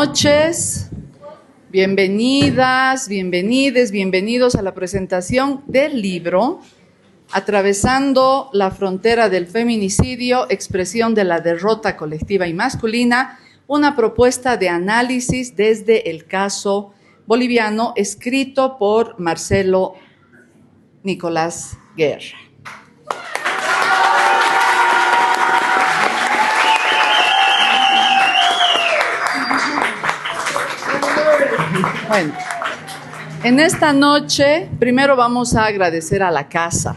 Noches, bienvenidas, bienvenidos a la presentación del libro Atravesando la frontera del feminicidio, expresión de la derrota colectiva y masculina, una propuesta de análisis desde el caso boliviano, escrito por Marcelo Nicolás Guerra. Bueno, en esta noche, primero vamos a agradecer a la casa.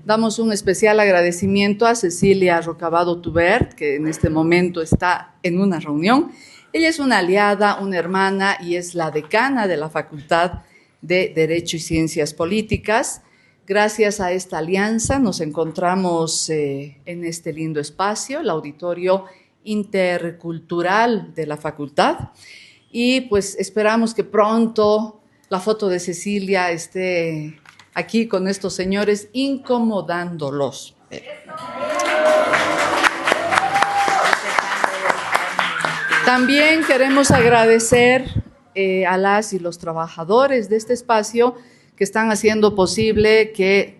Damos un especial agradecimiento a Cecilia Rocabado Tubert, que en este momento está en una reunión. Ella es una aliada, una hermana y es la decana de la Facultad de Derecho y Ciencias Políticas. Gracias a esta alianza nos encontramos en este lindo espacio, el auditorio intercultural de la facultad. Y pues esperamos que pronto la foto de Cecilia esté aquí con estos señores incomodándolos. También queremos agradecer a las y los trabajadores de este espacio que están haciendo posible que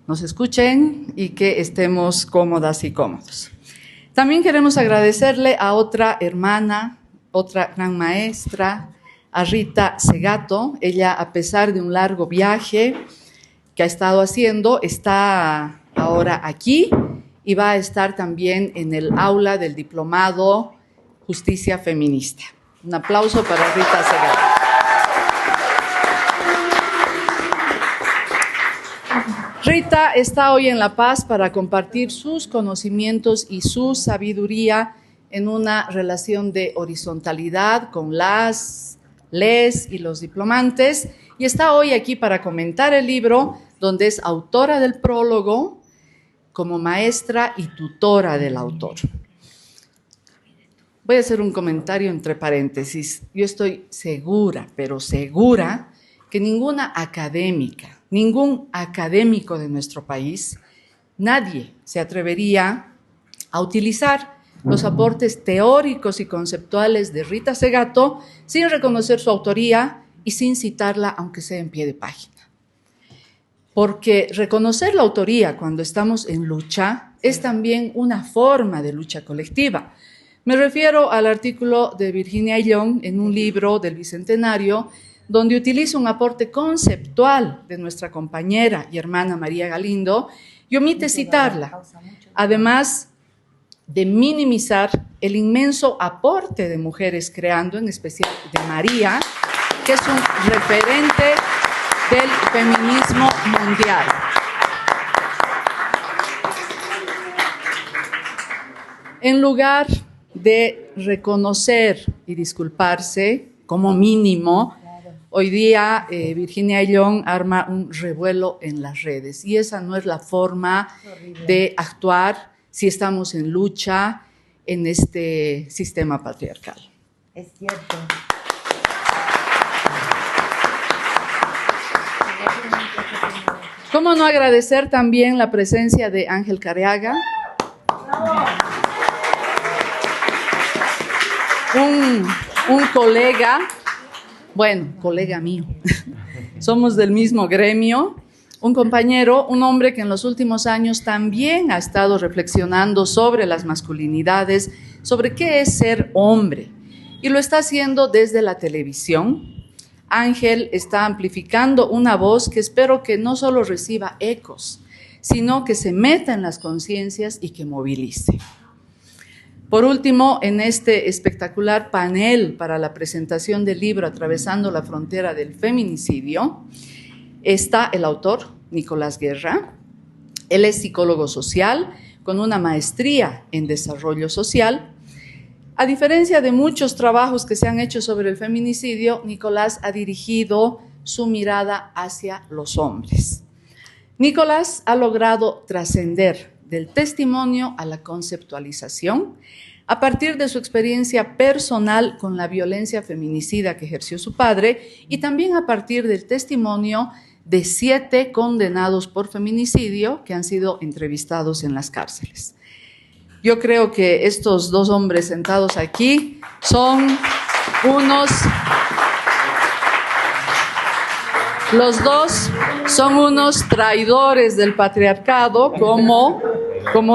nos escuchen y que estemos cómodas y cómodos. También queremos agradecerle a otra hermana, otra gran maestra, a Rita Segato. Ella, a pesar de un largo viaje que ha estado haciendo, está ahora aquí y va a estar también en el aula del diplomado Justicia Feminista. Un aplauso para Rita Segato. Rita está hoy en La Paz para compartir sus conocimientos y su sabiduría en una relación de horizontalidad con les y los diplomantes, y está hoy aquí para comentar el libro, donde es autora del prólogo, como maestra y tutora del autor. Voy a hacer un comentario entre paréntesis. Yo estoy segura, pero segura, que ninguna académica, ningún académico de nuestro país, nadie se atrevería a utilizar los aportes teóricos y conceptuales de Rita Segato sin reconocer su autoría y sin citarla, aunque sea en pie de página. Porque reconocer la autoría cuando estamos en lucha es también una forma de lucha colectiva. Me refiero al artículo de Virginia Ayllón en un libro del Bicentenario, donde utiliza un aporte conceptual de nuestra compañera y hermana María Galindo y omite citarla. Además de minimizar el inmenso aporte de mujeres creando, en especial de María, que es un referente del feminismo mundial. En lugar de reconocer y disculparse, como mínimo, hoy día Virginia Ayllón arma un revuelo en las redes, y esa no es la forma de actuar si estamos en lucha en este sistema patriarcal. Es cierto. ¿Cómo no agradecer también la presencia de Ángel Careaga? Un colega, bueno, colega mío, somos del mismo gremio. Un compañero, un hombre que en los últimos años también ha estado reflexionando sobre las masculinidades, sobre qué es ser hombre, y lo está haciendo desde la televisión. Ángel está amplificando una voz que espero que no solo reciba ecos, sino que se meta en las conciencias y que movilice. Por último, en este espectacular panel para la presentación del libro Atravesando la frontera del feminicidio, está el autor, Nicolás Guerra. Él es psicólogo social con una maestría en desarrollo social. A diferencia de muchos trabajos que se han hecho sobre el feminicidio, Nicolás ha dirigido su mirada hacia los hombres. Nicolás ha logrado trascender del testimonio a la conceptualización a partir de su experiencia personal con la violencia feminicida que ejerció su padre y también a partir del testimonio de 7 condenados por feminicidio que han sido entrevistados en las cárceles. Yo creo que estos dos hombres sentados aquí los dos son unos traidores del patriarcado, como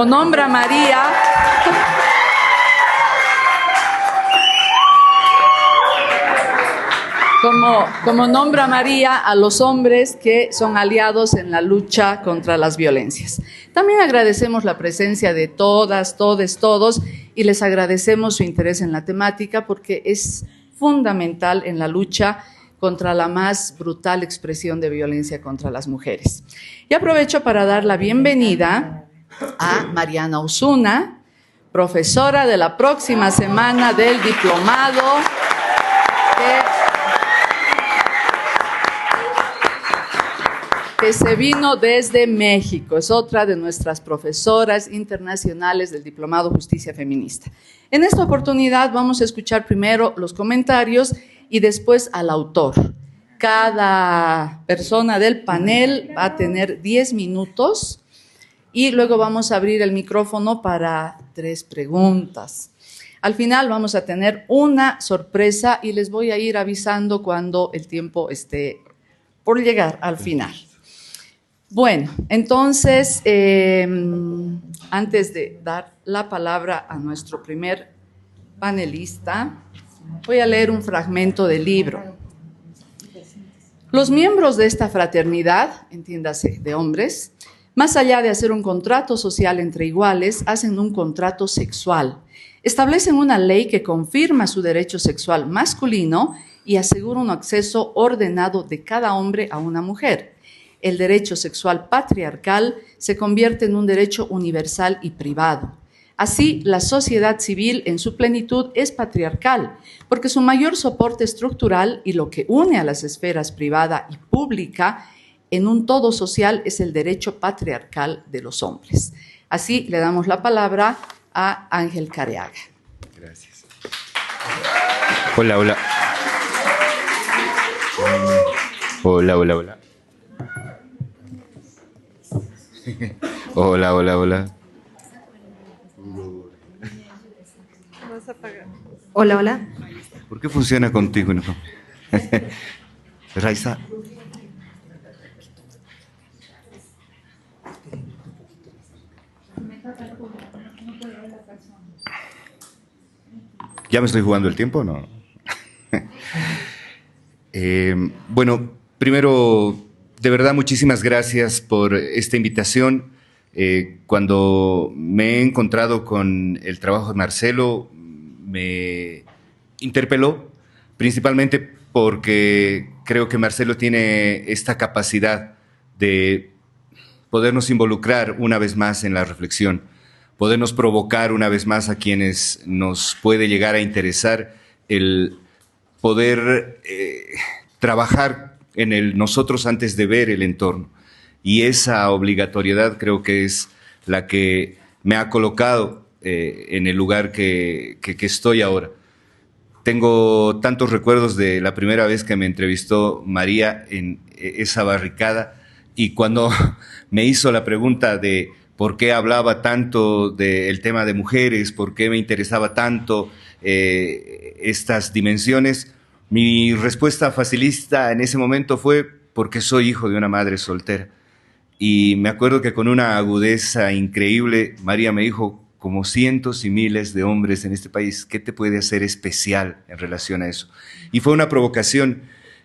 nombra María. Como nombra María a los hombres que son aliados en la lucha contra las violencias. También agradecemos la presencia de todas, todes, todos, y les agradecemos su interés en la temática porque es fundamental en la lucha contra la más brutal expresión de violencia contra las mujeres. Y aprovecho para dar la bienvenida a Mariana Osuna, profesora de la próxima semana del diplomado, que se vino desde México. Es otra de nuestras profesoras internacionales del Diplomado Justicia Feminista. En esta oportunidad vamos a escuchar primero los comentarios y después al autor. Cada persona del panel va a tener 10 minutos y luego vamos a abrir el micrófono para 3 preguntas. Al final vamos a tener una sorpresa y les voy a ir avisando cuando el tiempo esté por llegar al final. Bueno, entonces, antes de dar la palabra a nuestro primer panelista, voy a leer un fragmento del libro. Los miembros de esta fraternidad, entiéndase, de hombres, más allá de hacer un contrato social entre iguales, hacen un contrato sexual. Establecen una ley que confirma su derecho sexual masculino y asegura un acceso ordenado de cada hombre a una mujer. El derecho sexual patriarcal se convierte en un derecho universal y privado. Así, la sociedad civil en su plenitud es patriarcal, porque su mayor soporte estructural y lo que une a las esferas privada y pública en un todo social es el derecho patriarcal de los hombres. Así, le damos la palabra a Ángel Careaga. Gracias. Hola, hola. Hola, hola, hola. Hola, hola, hola. Hola, hola. ¿Por qué funciona contigo? No? Raiza. ¿Ya me estoy jugando el tiempo o no? Bueno, primero, de verdad, muchísimas gracias por esta invitación. Cuando me he encontrado con el trabajo de Marcelo, me interpeló, principalmente porque creo que Marcelo tiene esta capacidad de podernos involucrar una vez más en la reflexión, podernos provocar una vez más a quienes nos puede llegar a interesar el poder trabajar en el nosotros antes de ver el entorno. Y esa obligatoriedad creo que es la que me ha colocado en el lugar que estoy ahora. Tengo tantos recuerdos de la primera vez que me entrevistó María en esa barricada y cuando me hizo la pregunta de por qué hablaba tanto del tema de mujeres, por qué me interesaba tanto estas dimensiones, mi respuesta facilista en ese momento fue porque soy hijo de una madre soltera. Y me acuerdo que con una agudeza increíble, María me dijo, como cientos y miles de hombres en este país, ¿qué te puede hacer especial en relación a eso? Y fue una provocación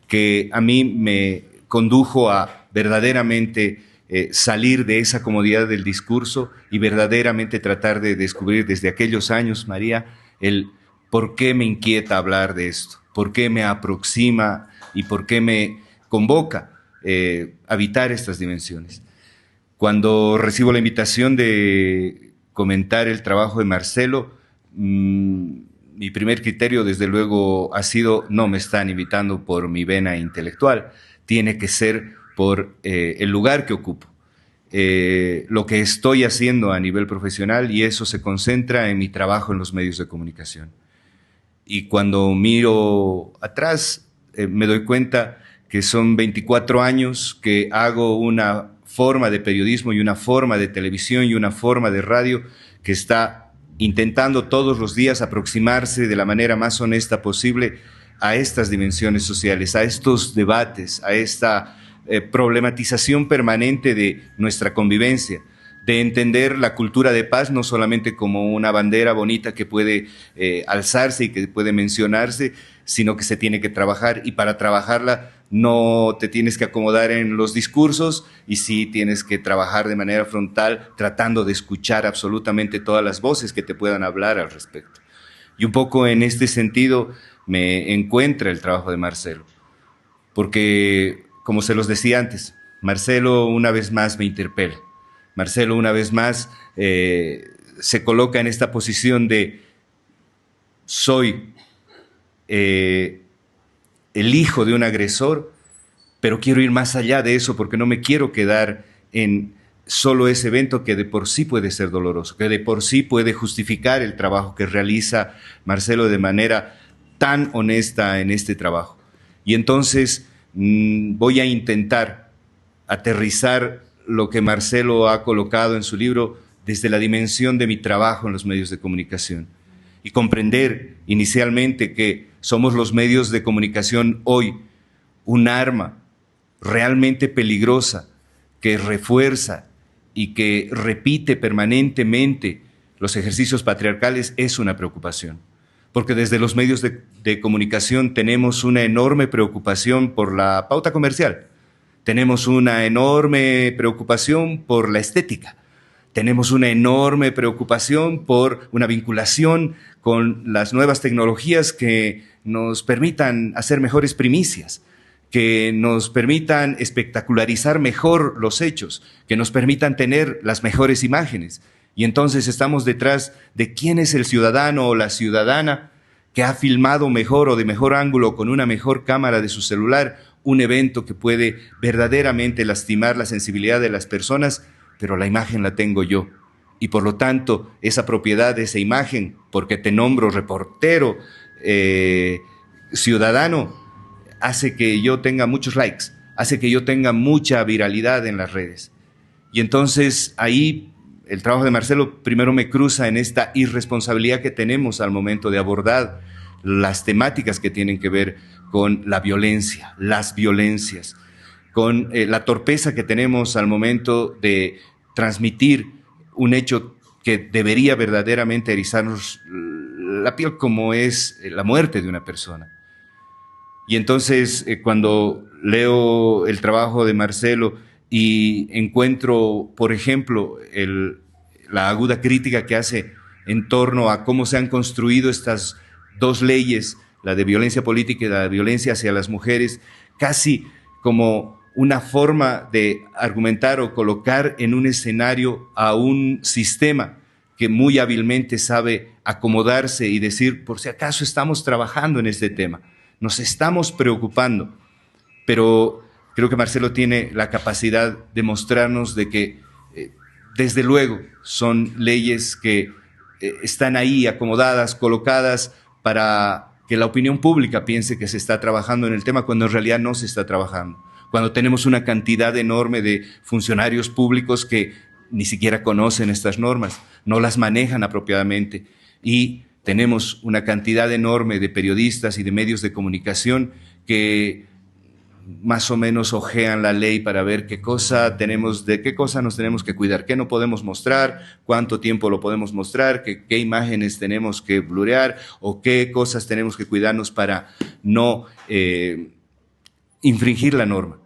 que a mí me condujo a verdaderamente salir de esa comodidad del discurso y verdaderamente tratar de descubrir desde aquellos años, María, el por qué me inquieta hablar de esto, por qué me aproxima y por qué me convoca a habitar estas dimensiones. Cuando recibo la invitación de comentar el trabajo de Marcelo, mi primer criterio desde luego ha sido no me están invitando por mi vena intelectual, tiene que ser por el lugar que ocupo, lo que estoy haciendo a nivel profesional y eso se concentra en mi trabajo en los medios de comunicación. Y cuando miro atrás me doy cuenta que son 24 años que hago una forma de periodismo y una forma de televisión y una forma de radio que está intentando todos los días aproximarse de la manera más honesta posible a estas dimensiones sociales, a estos debates, a esta problematización permanente de nuestra convivencia, de entender la cultura de paz no solamente como una bandera bonita que puede alzarse y que puede mencionarse, sino que se tiene que trabajar, y para trabajarla no te tienes que acomodar en los discursos, y sí tienes que trabajar de manera frontal, tratando de escuchar absolutamente todas las voces que te puedan hablar al respecto. Y un poco en este sentido me encuentra el trabajo de Marcelo, porque, como se los decía antes, Marcelo una vez más me interpela. Marcelo una vez más se coloca en esta posición de soy el hijo de un agresor, pero quiero ir más allá de eso porque no me quiero quedar en solo ese evento que de por sí puede ser doloroso, que de por sí puede justificar el trabajo que realiza Marcelo de manera tan honesta en este trabajo. Y entonces voy a intentar aterrizar lo que Marcelo ha colocado en su libro desde la dimensión de mi trabajo en los medios de comunicación y comprender inicialmente que somos los medios de comunicación hoy un arma realmente peligrosa que refuerza y que repite permanentemente los ejercicios patriarcales es una preocupación. Porque desde los medios de comunicación tenemos una enorme preocupación por la pauta comercial, tenemos una enorme preocupación por la estética, tenemos una enorme preocupación por una vinculación con las nuevas tecnologías que nos permitan hacer mejores primicias, que nos permitan espectacularizar mejor los hechos, que nos permitan tener las mejores imágenes. Y entonces estamos detrás de quién es el ciudadano o la ciudadana que ha filmado mejor o de mejor ángulo con una mejor cámara de su celular un evento que puede verdaderamente lastimar la sensibilidad de las personas, pero la imagen la tengo yo. Y por lo tanto, esa propiedad de esa imagen, porque te nombro reportero, ciudadano, hace que yo tenga muchos likes, hace que yo tenga mucha viralidad en las redes. Y entonces ahí el trabajo de Marcelo primero me cruza en esta irresponsabilidad que tenemos al momento de abordar las temáticas que tienen que ver con la violencia, las violencias, con la torpeza que tenemos al momento de transmitir un hecho que debería verdaderamente erizarnos la piel, como es la muerte de una persona. Y entonces cuando leo el trabajo de Marcelo y encuentro, por ejemplo, la aguda crítica que hace en torno a cómo se han construido estas dos leyes, la de violencia política y la de violencia hacia las mujeres, casi como una forma de argumentar o colocar en un escenario a un sistema que muy hábilmente sabe acomodarse y decir, por si acaso estamos trabajando en este tema, nos estamos preocupando, pero creo que Marcelo tiene la capacidad de mostrarnos de que, desde luego, son leyes que están ahí acomodadas, colocadas para que la opinión pública piense que se está trabajando en el tema cuando en realidad no se está trabajando. Cuando tenemos una cantidad enorme de funcionarios públicos que ni siquiera conocen estas normas, no las manejan apropiadamente, y tenemos una cantidad enorme de periodistas y de medios de comunicación que más o menos ojean la ley para ver qué cosa tenemos, de qué cosa nos tenemos que cuidar, qué no podemos mostrar, cuánto tiempo lo podemos mostrar, qué imágenes tenemos que blurear o qué cosas tenemos que cuidarnos para no infringir la norma.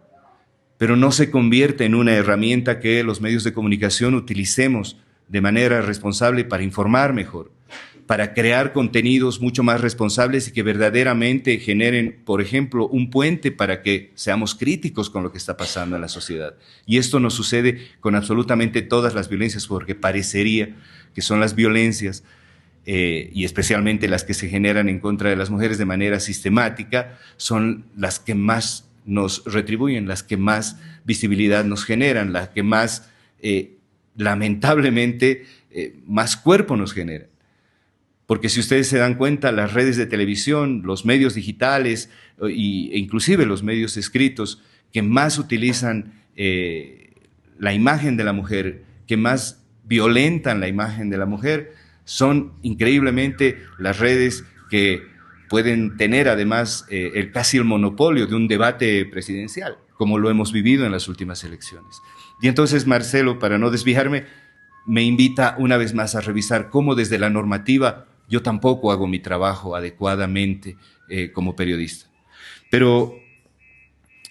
Pero no se convierte en una herramienta que los medios de comunicación utilicemos de manera responsable para informar mejor, para crear contenidos mucho más responsables y que verdaderamente generen, por ejemplo, un puente para que seamos críticos con lo que está pasando en la sociedad. Y esto nos sucede con absolutamente todas las violencias, porque parecería que son las violencias, y especialmente las que se generan en contra de las mujeres de manera sistemática, son las que más nos retribuyen, las que más visibilidad nos generan, las que más, lamentablemente, más cuerpo nos generan. Porque si ustedes se dan cuenta, las redes de televisión, los medios digitales e inclusive los medios escritos que más utilizan la imagen de la mujer, que más violentan la imagen de la mujer, Son increíblemente las redes que pueden tener además casi el monopolio de un debate presidencial, como lo hemos vivido en las últimas elecciones. Y entonces Marcelo, para no desviarme, me invita una vez más a revisar cómo desde la normativa yo tampoco hago mi trabajo adecuadamente como periodista. Pero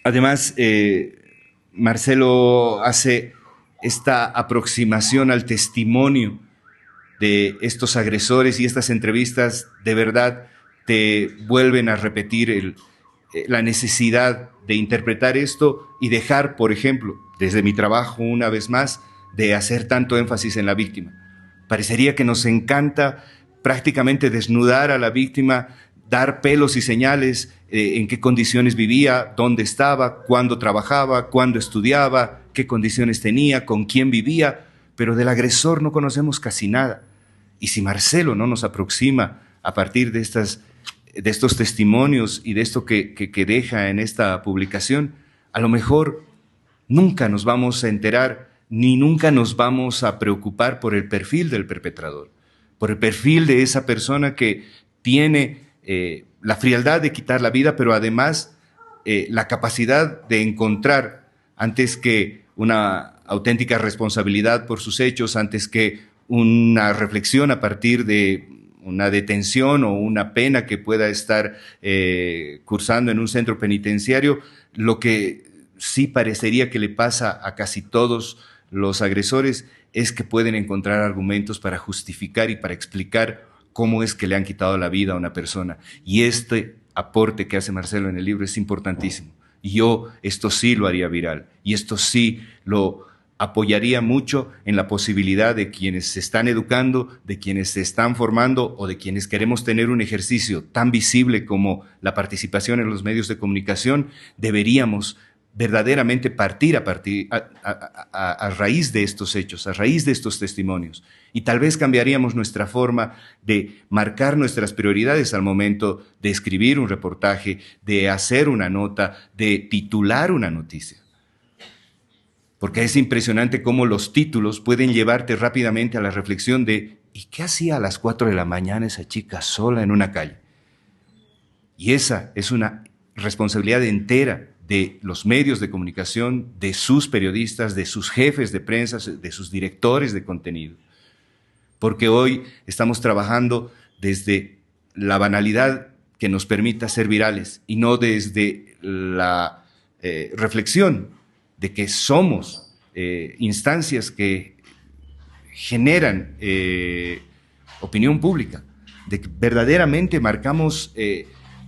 además, Marcelo hace esta aproximación al testimonio de estos agresores y estas entrevistas de verdad te vuelven a repetir la necesidad de interpretar esto y dejar, por ejemplo, desde mi trabajo una vez más, de hacer tanto énfasis en la víctima. Parecería que nos encanta prácticamente desnudar a la víctima, dar pelos y señales en qué condiciones vivía, dónde estaba, cuándo trabajaba, cuándo estudiaba, qué condiciones tenía, con quién vivía, pero del agresor no conocemos casi nada. Y si Marcelo no nos aproxima a partir de estos testimonios y de esto que deja en esta publicación, a lo mejor nunca nos vamos a enterar ni nunca nos vamos a preocupar por el perfil del perpetrador, por el perfil de esa persona que tiene la frialdad de quitar la vida, pero además la capacidad de encontrar, antes que una auténtica responsabilidad por sus hechos, antes que una reflexión a partir de una detención o una pena que pueda estar cursando en un centro penitenciario, lo que sí parecería que le pasa a casi todos los agresores es que pueden encontrar argumentos para justificar y para explicar cómo es que le han quitado la vida a una persona. Y este aporte que hace Marcelo en el libro es importantísimo. Y yo esto sí lo haría viral. Y esto sí lo apoyaría mucho en la posibilidad de quienes se están educando, de quienes se están formando o de quienes queremos tener un ejercicio tan visible como la participación en los medios de comunicación. Deberíamos verdaderamente partir a raíz de estos hechos, a raíz de estos testimonios. Y tal vez cambiaríamos nuestra forma de marcar nuestras prioridades al momento de escribir un reportaje, de hacer una nota, de titular una noticia. Porque es impresionante cómo los títulos pueden llevarte rápidamente a la reflexión de ¿y qué hacía a las 4 de la mañana esa chica sola en una calle? Y esa es una responsabilidad entera de los medios de comunicación, de sus periodistas, de sus jefes de prensa, de sus directores de contenido. Porque hoy estamos trabajando desde la banalidad que nos permita ser virales y no desde la reflexión de que somos instancias que generan opinión pública, de que verdaderamente marcamos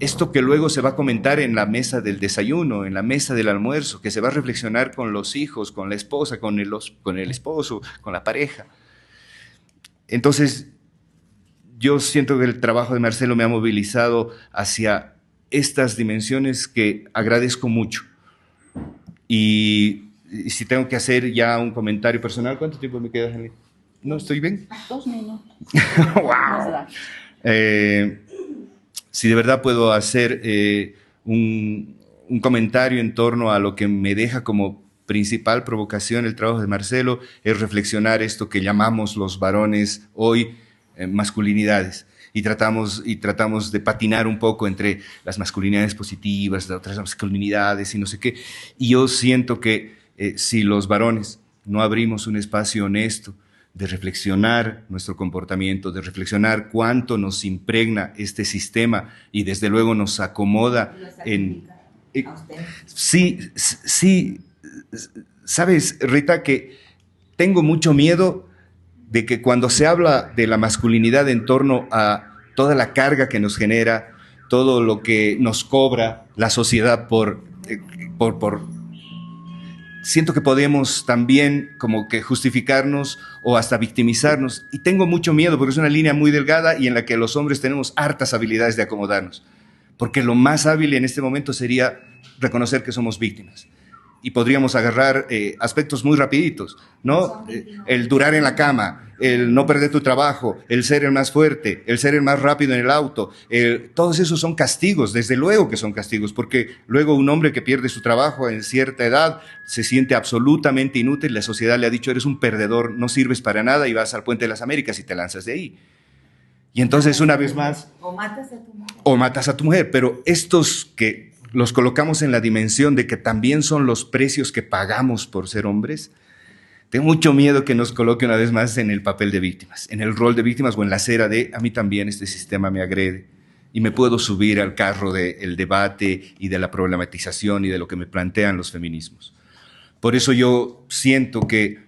esto que luego se va a comentar en la mesa del desayuno, en la mesa del almuerzo, que se va a reflexionar con los hijos, con la esposa, con el esposo, con la pareja. Entonces, yo siento que el trabajo de Marcelo me ha movilizado hacia estas dimensiones que agradezco mucho. Y si tengo que hacer ya un comentario personal, ¿cuánto tiempo me queda, Henry? ¿No estoy bien? 2 minutos. ¡Wow! Si de verdad puedo hacer un comentario en torno a lo que me deja como principal provocación el trabajo de Marcelo, es reflexionar esto que llamamos los varones hoy masculinidades. Y tratamos de patinar un poco entre las masculinidades positivas, las otras masculinidades y no sé qué. Y yo siento que si los varones no abrimos un espacio honesto de reflexionar nuestro comportamiento, de reflexionar cuánto nos impregna este sistema y desde luego nos acomoda en... Sí, sabes, Rita, que tengo mucho miedo de que cuando se habla de la masculinidad en torno a toda la carga que nos genera, todo lo que nos cobra la sociedad siento que podemos también como que justificarnos o hasta victimizarnos. Y tengo mucho miedo porque es una línea muy delgada y en la que los hombres tenemos hartas habilidades de acomodarnos. Porque lo más hábil en este momento sería reconocer que somos víctimas. Y podríamos agarrar aspectos muy rapiditos, ¿no? El durar en la cama, el no perder tu trabajo, el ser el más fuerte, el ser el más rápido en el auto. Todos esos son castigos, desde luego que son castigos, porque luego un hombre que pierde su trabajo en cierta edad se siente absolutamente inútil. La sociedad le ha dicho, eres un perdedor, no sirves para nada y vas al Puente de las Américas y te lanzas de ahí. Y entonces, una vez más... O matas a tu mujer. O matas a tu mujer, pero estos que los colocamos en la dimensión de que también son los precios que pagamos por ser hombres, tengo mucho miedo que nos coloque una vez más en el papel de víctimas, en el rol de víctimas o en la acera de a mí también este sistema me agrede y me puedo subir al carro del debate y de la problematización y de lo que me plantean los feminismos. Por eso yo siento que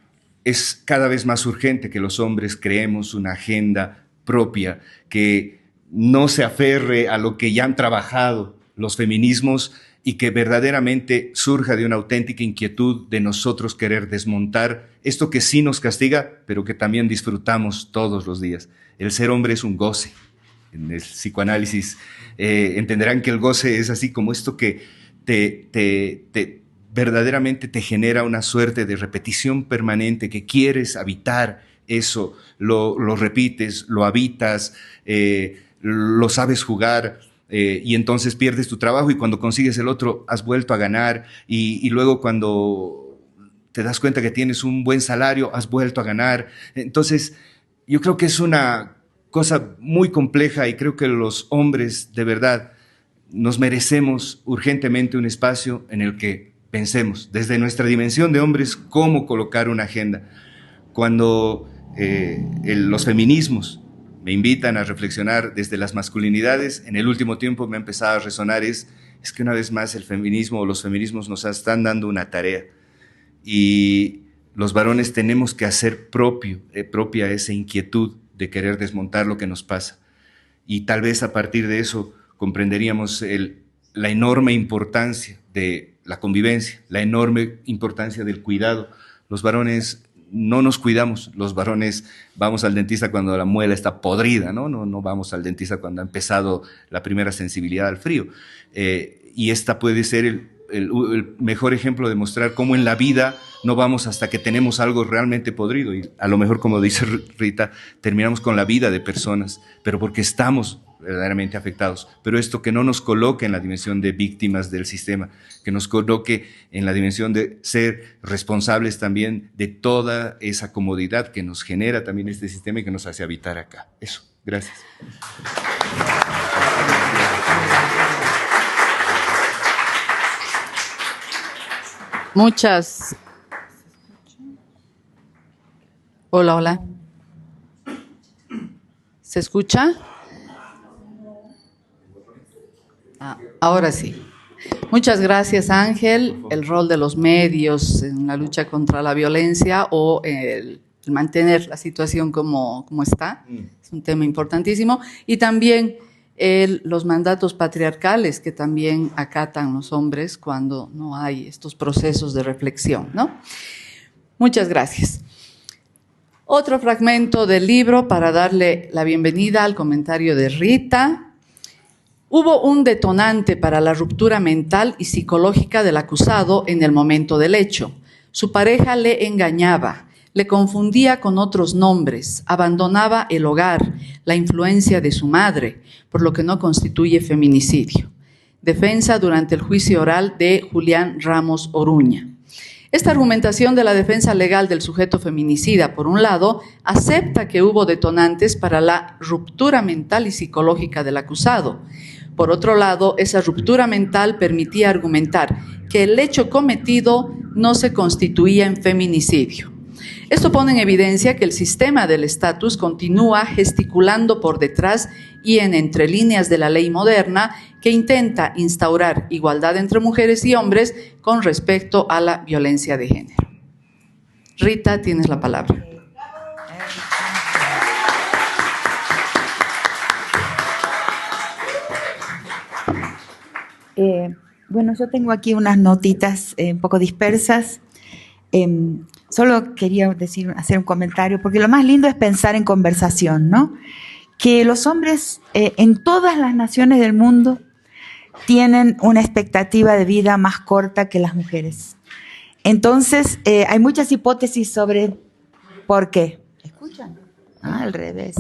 es cada vez más urgente que los hombres creemos una agenda propia, que no se aferre a lo que ya han trabajado los feminismos y que verdaderamente surja de una auténtica inquietud de nosotros querer desmontar esto que sí nos castiga, pero que también disfrutamos todos los días. El ser hombre es un goce. En el psicoanálisis entenderán que el goce es así como esto que verdaderamente te genera una suerte de repetición permanente, que quieres habitar eso, lo repites, lo habitas, lo sabes jugar. Y entonces pierdes tu trabajo y cuando consigues el otro has vuelto a ganar y luego cuando te das cuenta que tienes un buen salario has vuelto a ganar. Entonces yo creo que es una cosa muy compleja y creo que los hombres de verdad nos merecemos urgentemente un espacio en el que pensemos desde nuestra dimensión de hombres cómo colocar una agenda. Cuando los feminismos me invitan a reflexionar desde las masculinidades, en el último tiempo me ha empezado a resonar es que una vez más el feminismo o los feminismos nos están dando una tarea y los varones tenemos que hacer propia esa inquietud de querer desmontar lo que nos pasa y tal vez a partir de eso comprenderíamos la enorme importancia de la convivencia, la enorme importancia del cuidado. Los varones no nos cuidamos, los varones vamos al dentista cuando la muela está podrida, no vamos al dentista cuando ha empezado la primera sensibilidad al frío. Y esta puede ser el mejor ejemplo de mostrar cómo en la vida no vamos hasta que tenemos algo realmente podrido. Y a lo mejor, como dice Rita, terminamos con la vida de personas, pero porque estamos verdaderamente afectados. Pero esto que no nos coloque en la dimensión de víctimas del sistema, que nos coloque en la dimensión de ser responsables también de toda esa comodidad que nos genera también este sistema y que nos hace habitar acá. Eso, gracias. Muchas. Hola, hola. ¿Se escucha? Ahora sí. Muchas gracias, Ángel. El rol de los medios en la lucha contra la violencia o el mantener la situación como está es un tema importantísimo. Y también los mandatos patriarcales que también acatan los hombres cuando no hay estos procesos de reflexión, ¿no? Muchas gracias. Otro fragmento del libro para darle la bienvenida al comentario de Rita. Hubo un detonante para la ruptura mental y psicológica del acusado en el momento del hecho. Su pareja le engañaba, le confundía con otros nombres, abandonaba el hogar, la influencia de su madre, por lo que no constituye feminicidio. Defensa durante el juicio oral de Julián Ramos Oruña. Esta argumentación de la defensa legal del sujeto feminicida, por un lado, acepta que hubo detonantes para la ruptura mental y psicológica del acusado. Por otro lado, esa ruptura mental permitía argumentar que el hecho cometido no se constituía en feminicidio. Esto pone en evidencia que el sistema del estatus continúa gesticulando por detrás y en entre líneas de la ley moderna que intenta instaurar igualdad entre mujeres y hombres con respecto a la violencia de género. Rita, tienes la palabra. Bueno, yo tengo aquí unas notitas un poco dispersas. Solo quería hacer un comentario, porque lo más lindo es pensar en conversación, ¿no? Que los hombres en todas las naciones del mundo tienen una expectativa de vida más corta que las mujeres. Entonces, hay muchas hipótesis sobre por qué. ¿Escuchan? Al revés.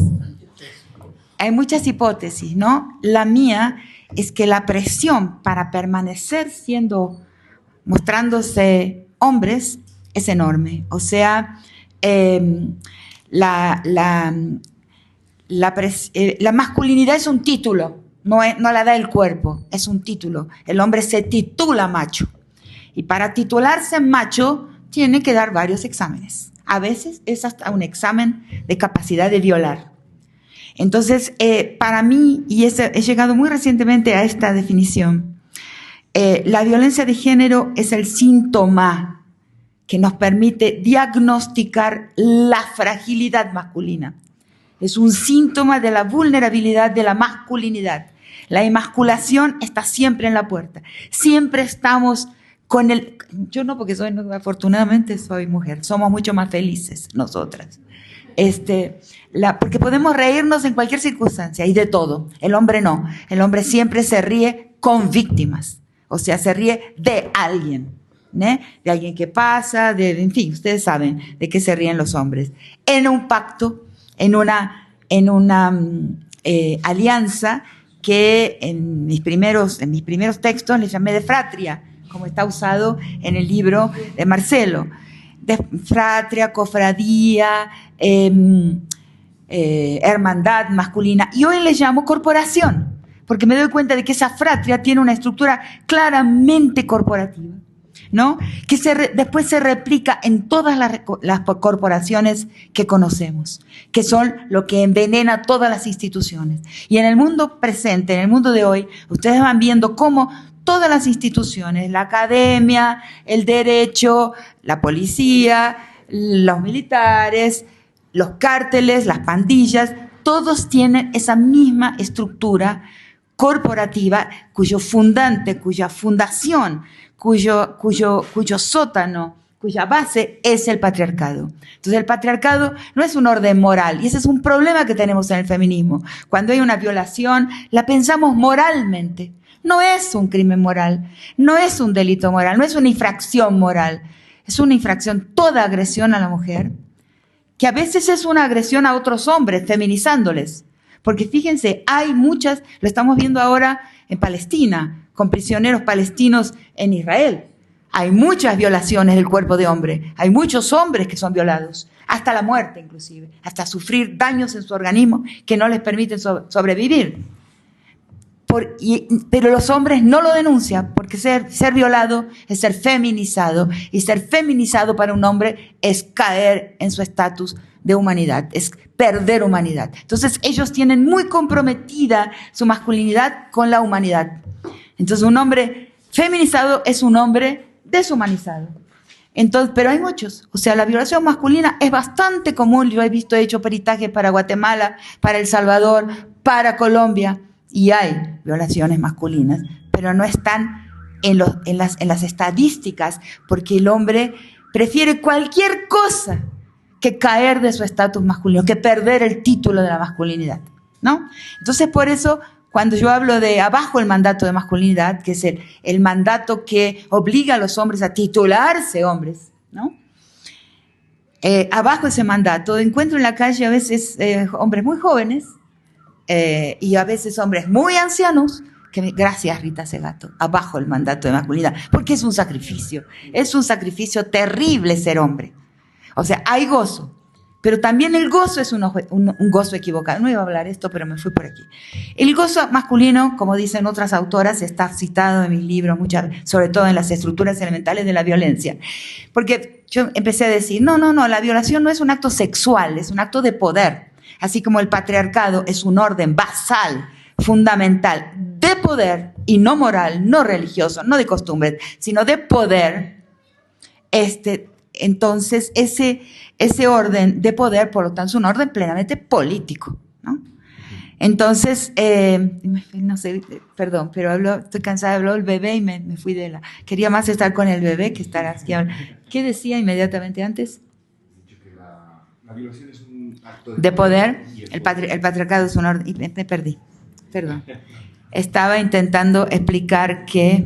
Hay muchas hipótesis, ¿no? La mía es que la presión para permanecer mostrándose hombres es enorme. O sea, la la masculinidad es un título, no la da el cuerpo, es un título. El hombre se titula macho. Y para titularse macho tiene que dar varios exámenes. A veces es hasta un examen de capacidad de violar. Entonces, para mí, y he llegado muy recientemente a esta definición, la violencia de género es el síntoma que nos permite diagnosticar la fragilidad masculina. Es un síntoma de la vulnerabilidad de la masculinidad. La emasculación está siempre en la puerta. Siempre estamos con el... Yo no, porque afortunadamente soy mujer. Somos mucho más felices nosotras. Porque podemos reírnos en cualquier circunstancia y de todo. El hombre no. El hombre siempre se ríe con víctimas. O sea, se ríe de alguien. ¿Eh? De alguien que pasa, en fin, ustedes saben de qué se ríen los hombres. En un pacto, en una alianza que en mis primeros textos le llamé de fratria, como está usado en el libro de Marcelo. De fratria, cofradía, hermandad masculina. Y hoy le llamo corporación, porque me doy cuenta de que esa fratria tiene una estructura claramente corporativa, ¿no? Que después se replica en todas las corporaciones que conocemos, que son lo que envenena todas las instituciones. Y en el mundo presente, en el mundo de hoy, ustedes van viendo cómo todas las instituciones, la academia, el derecho, la policía, los militares, los cárteles, las pandillas, todos tienen esa misma estructura corporativa cuyo fundante, cuya fundación, cuyo sótano, cuya base es el patriarcado. Entonces el patriarcado no es un orden moral, y ese es un problema que tenemos en el feminismo. Cuando hay una violación, la pensamos moralmente. No es un crimen moral, no es un delito moral, no es una infracción moral. Es una infracción, toda agresión a la mujer, que a veces es una agresión a otros hombres, feminizándoles. Porque fíjense, hay muchas, lo estamos viendo ahora en Palestina, con prisioneros palestinos en Israel. Hay muchas violaciones del cuerpo de hombre, hay muchos hombres que son violados, hasta la muerte inclusive, hasta sufrir daños en su organismo que no les permiten sobrevivir. Pero los hombres no lo denuncian, porque ser violado es ser feminizado, y ser feminizado para un hombre es caer en su estatus de humanidad, es perder humanidad. Entonces ellos tienen muy comprometida su masculinidad con la humanidad. Entonces un hombre feminizado es un hombre deshumanizado. Entonces, pero hay muchos, o sea, la violación masculina es bastante común. Yo he hecho peritajes para Guatemala, para El Salvador, para Colombia, y hay violaciones masculinas, pero no están en las estadísticas, porque el hombre prefiere cualquier cosa que caer de su estatus masculino, que perder el título de la masculinidad, ¿no? Entonces, por eso, cuando yo hablo de abajo el mandato de masculinidad, que es el mandato que obliga a los hombres a titularse hombres, ¿no? Abajo ese mandato, encuentro en la calle a veces hombres muy jóvenes, y a veces hombres muy ancianos, gracias Rita Segato, abajo el mandato de masculinidad, porque es un sacrificio terrible ser hombre. O sea, hay gozo, pero también el gozo es un gozo equivocado. No iba a hablar esto, pero me fui por aquí. El gozo masculino, como dicen otras autoras, está citado en mis libros, sobre todo en las estructuras elementales de la violencia. Porque yo empecé a decir, no, la violación no es un acto sexual, es un acto de poder. Así como el patriarcado es un orden basal, fundamental, de poder, y no moral, no religioso, no de costumbres, sino de poder, entonces ese orden de poder, por lo tanto, es un orden plenamente político, ¿no? Entonces, no sé, perdón, pero estoy cansada, habló el bebé y me fui quería más estar con el bebé que estar aquí. ¿Qué decía inmediatamente antes? La violación es un acto de poder, el patriarcado es un orden, y me perdí, perdón. Estaba intentando explicar que,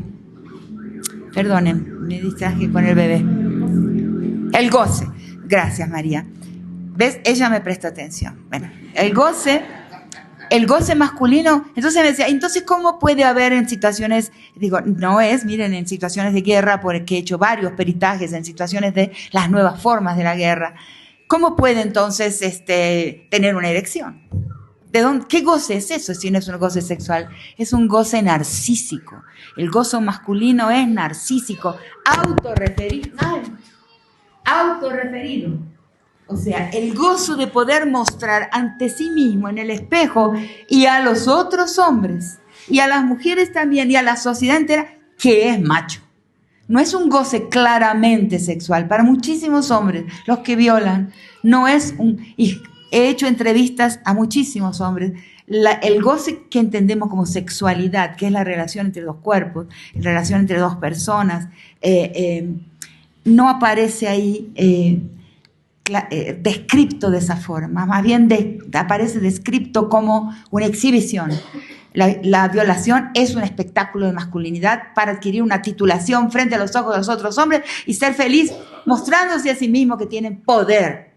perdonen, me distraje con el bebé. El goce, gracias María. ¿Ves? Ella me presta atención. Bueno, el goce masculino, entonces me decía, entonces ¿cómo puede haber en situaciones, miren, en situaciones de guerra, porque he hecho varios peritajes en situaciones de las nuevas formas de la guerra, ¿cómo puede entonces tener una erección? ¿Qué goce es eso si no es un goce sexual? Es un goce narcísico. El gozo masculino es narcísico, autorreferido. Autorreferido. O sea, el gozo de poder mostrar ante sí mismo en el espejo y a los otros hombres, y a las mujeres también, y a la sociedad entera, que es macho. No es un goce claramente sexual. Para muchísimos hombres, los que violan, no es un... Y he hecho entrevistas a muchísimos hombres. El goce que entendemos como sexualidad, que es la relación entre dos cuerpos, la relación entre dos personas, no aparece ahí descripto de esa forma, más bien aparece descripto como una exhibición. La violación es un espectáculo de masculinidad para adquirir una titulación frente a los ojos de los otros hombres y ser feliz mostrándose a sí mismo que tienen poder.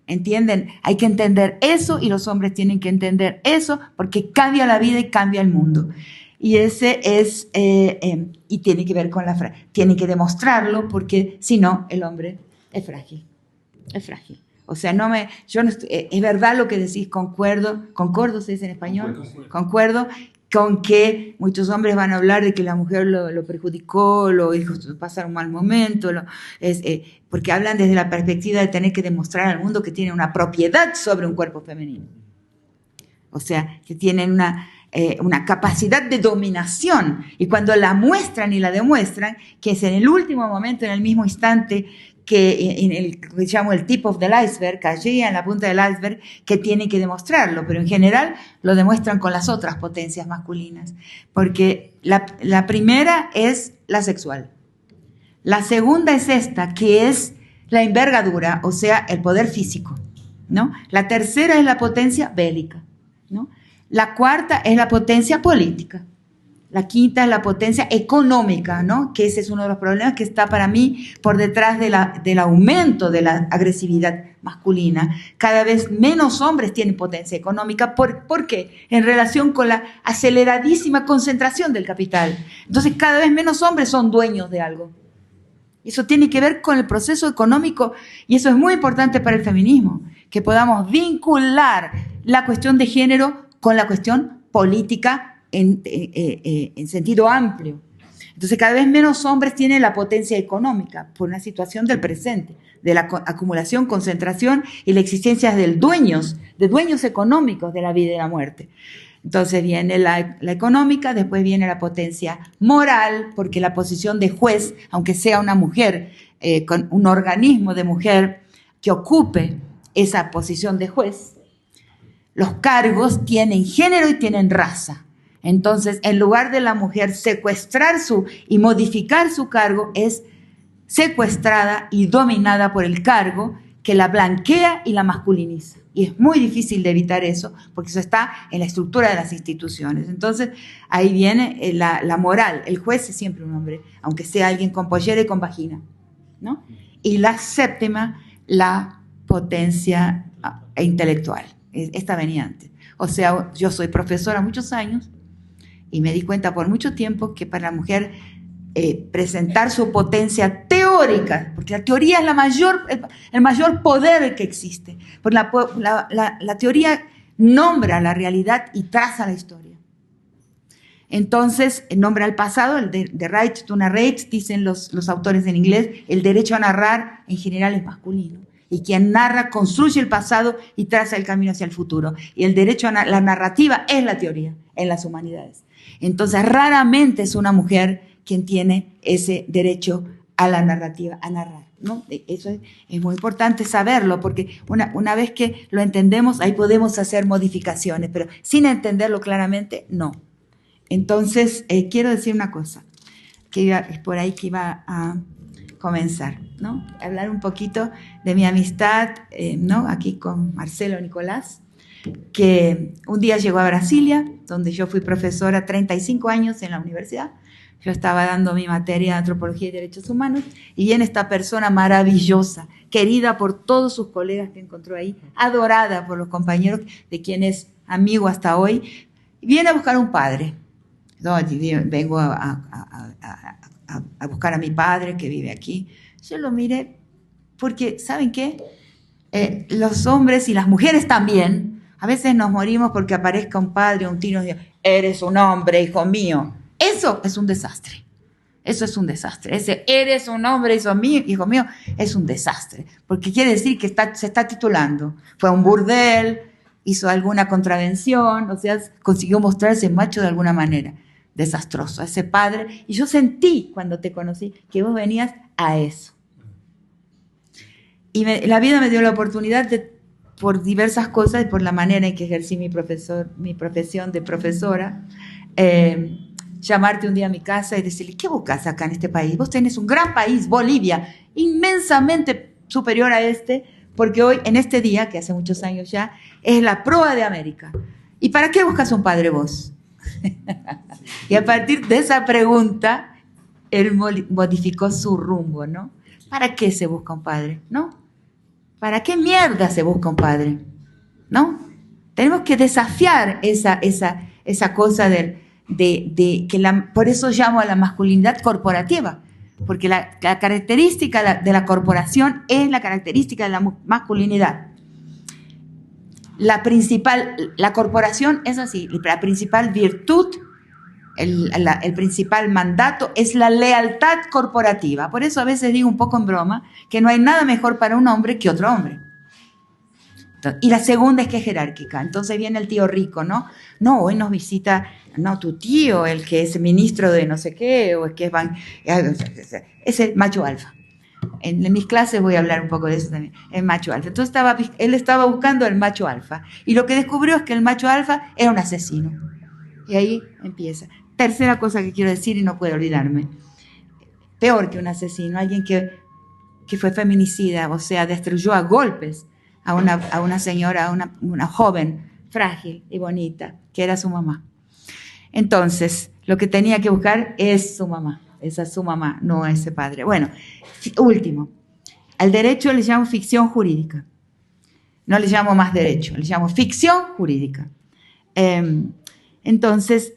¿Entienden? Hay que entender eso y los hombres tienen que entender eso porque cambia la vida y cambia el mundo. Y ese es, y tiene que ver con tiene que demostrarlo porque si no, el hombre es frágil. Es frágil. O sea, es verdad lo que decís, concuerdo se dice en español, concuerdo con que muchos hombres van a hablar de que la mujer lo perjudicó, lo hizo pasar un mal momento, porque hablan desde la perspectiva de tener que demostrar al mundo que tienen una propiedad sobre un cuerpo femenino. O sea, que tienen una capacidad de dominación, y cuando la muestran y la demuestran, que es en el último momento, en el mismo instante, que en el que llamo el tip of the iceberg, allí en la punta del iceberg, que tienen que demostrarlo, pero en general lo demuestran con las otras potencias masculinas, porque la primera es la sexual, la segunda es esta, que es la envergadura, o sea, el poder físico, ¿no? La tercera es la potencia bélica, ¿no? La cuarta es la potencia política. La quinta es la potencia económica, ¿no? Que ese es uno de los problemas que está para mí por detrás del aumento de la agresividad masculina. Cada vez menos hombres tienen potencia económica. ¿Por qué? En relación con la aceleradísima concentración del capital. Entonces, cada vez menos hombres son dueños de algo. Eso tiene que ver con el proceso económico y eso es muy importante para el feminismo, que podamos vincular la cuestión de género con la cuestión política en sentido amplio. Entonces, cada vez menos hombres tienen la potencia económica por una situación del presente, de la acumulación, concentración y la existencia de dueños económicos de la vida y la muerte. Entonces viene la económica, después viene la potencia moral, porque la posición de juez, aunque sea una mujer, con un organismo de mujer que ocupe esa posición de juez, los cargos tienen género y tienen raza. Entonces, en lugar de la mujer secuestrar y modificar su cargo, es secuestrada y dominada por el cargo que la blanquea y la masculiniza. Y es muy difícil de evitar eso, porque eso está en la estructura de las instituciones. Entonces, ahí viene la moral. El juez es siempre un hombre, aunque sea alguien con pollera y con vagina, ¿no? Y la séptima, la potencia intelectual. Esta venía antes. O sea, yo soy profesora muchos años, y me di cuenta por mucho tiempo que para la mujer presentar su potencia teórica, porque la teoría es el mayor poder que existe, porque la teoría nombra la realidad y traza la historia. Entonces, nombra el pasado, el de right to narrate, dicen los autores en inglés, el derecho a narrar en general es masculino. Y quien narra construye el pasado y traza el camino hacia el futuro. Y el derecho a la narrativa es la teoría en las humanidades. Entonces, raramente es una mujer quien tiene ese derecho a la narrativa, a narrar, ¿no? Eso es muy importante saberlo, porque una vez que lo entendemos, ahí podemos hacer modificaciones, pero sin entenderlo claramente, no. Entonces, quiero decir una cosa, que es por ahí que iba a comenzar, ¿no? Hablar un poquito de mi amistad, ¿no? Aquí con Marcelo Nicolás, que un día llegó a Brasilia, donde yo fui profesora 35 años en la universidad. Yo estaba dando mi materia de Antropología y Derechos Humanos, y viene esta persona maravillosa, querida por todos sus colegas que encontró ahí, adorada por los compañeros, de quien es amigo hasta hoy, viene a buscar un padre. No, vengo a buscar a mi padre que vive aquí. Yo lo miré porque, ¿saben qué? Los hombres y las mujeres también, A veces nos morimos porque aparezca un padre o un tío y nos diga, eres un hombre, hijo mío. Eso es un desastre. Eso es un desastre. Ese eres un hombre, hijo mío, es un desastre. Porque quiere decir que se está titulando. Fue a un burdel, hizo alguna contravención, o sea, consiguió mostrarse macho de alguna manera. Desastroso, ese padre. Y yo sentí cuando te conocí que vos venías a eso. Y la vida me dio la oportunidad por diversas cosas y por la manera en que ejercí mi profesión de profesora, llamarte un día a mi casa y decirle, ¿qué buscas acá en este país? Vos tenés un gran país, Bolivia, inmensamente superior a este, porque hoy, en este día, que hace muchos años ya, es la proa de América. ¿Y para qué buscas un padre vos? Y a partir de esa pregunta, él modificó su rumbo, ¿no? ¿Para qué se busca un padre? ¿No? ¿Para qué mierda se busca un padre? ¿No? Tenemos que desafiar esa cosa por eso llamo a la masculinidad corporativa, porque la característica de la corporación es la característica de la masculinidad. La corporación es así, la principal virtud, el principal mandato es la lealtad corporativa. Por eso a veces digo un poco en broma que no hay nada mejor para un hombre que otro hombre. Y la segunda es que es jerárquica. Entonces viene el tío rico, ¿no? No, hoy nos visita, no, tu tío, el que es ministro de no sé qué, o el que es el macho alfa. En mis clases voy a hablar un poco de eso también, el macho alfa. Entonces él estaba buscando el macho alfa. Y lo que descubrió es que el macho alfa era un asesino. Y ahí empieza. Tercera cosa que quiero decir y no puedo olvidarme. Peor que un asesino, alguien que fue feminicida, o sea, destruyó a golpes a una señora, a una joven frágil y bonita, que era su mamá. Entonces, lo que tenía que buscar es su mamá. Esa es su mamá, no ese padre. Bueno, último. Al derecho le llamo ficción jurídica. No le llamo más derecho, le llamo ficción jurídica. Entonces,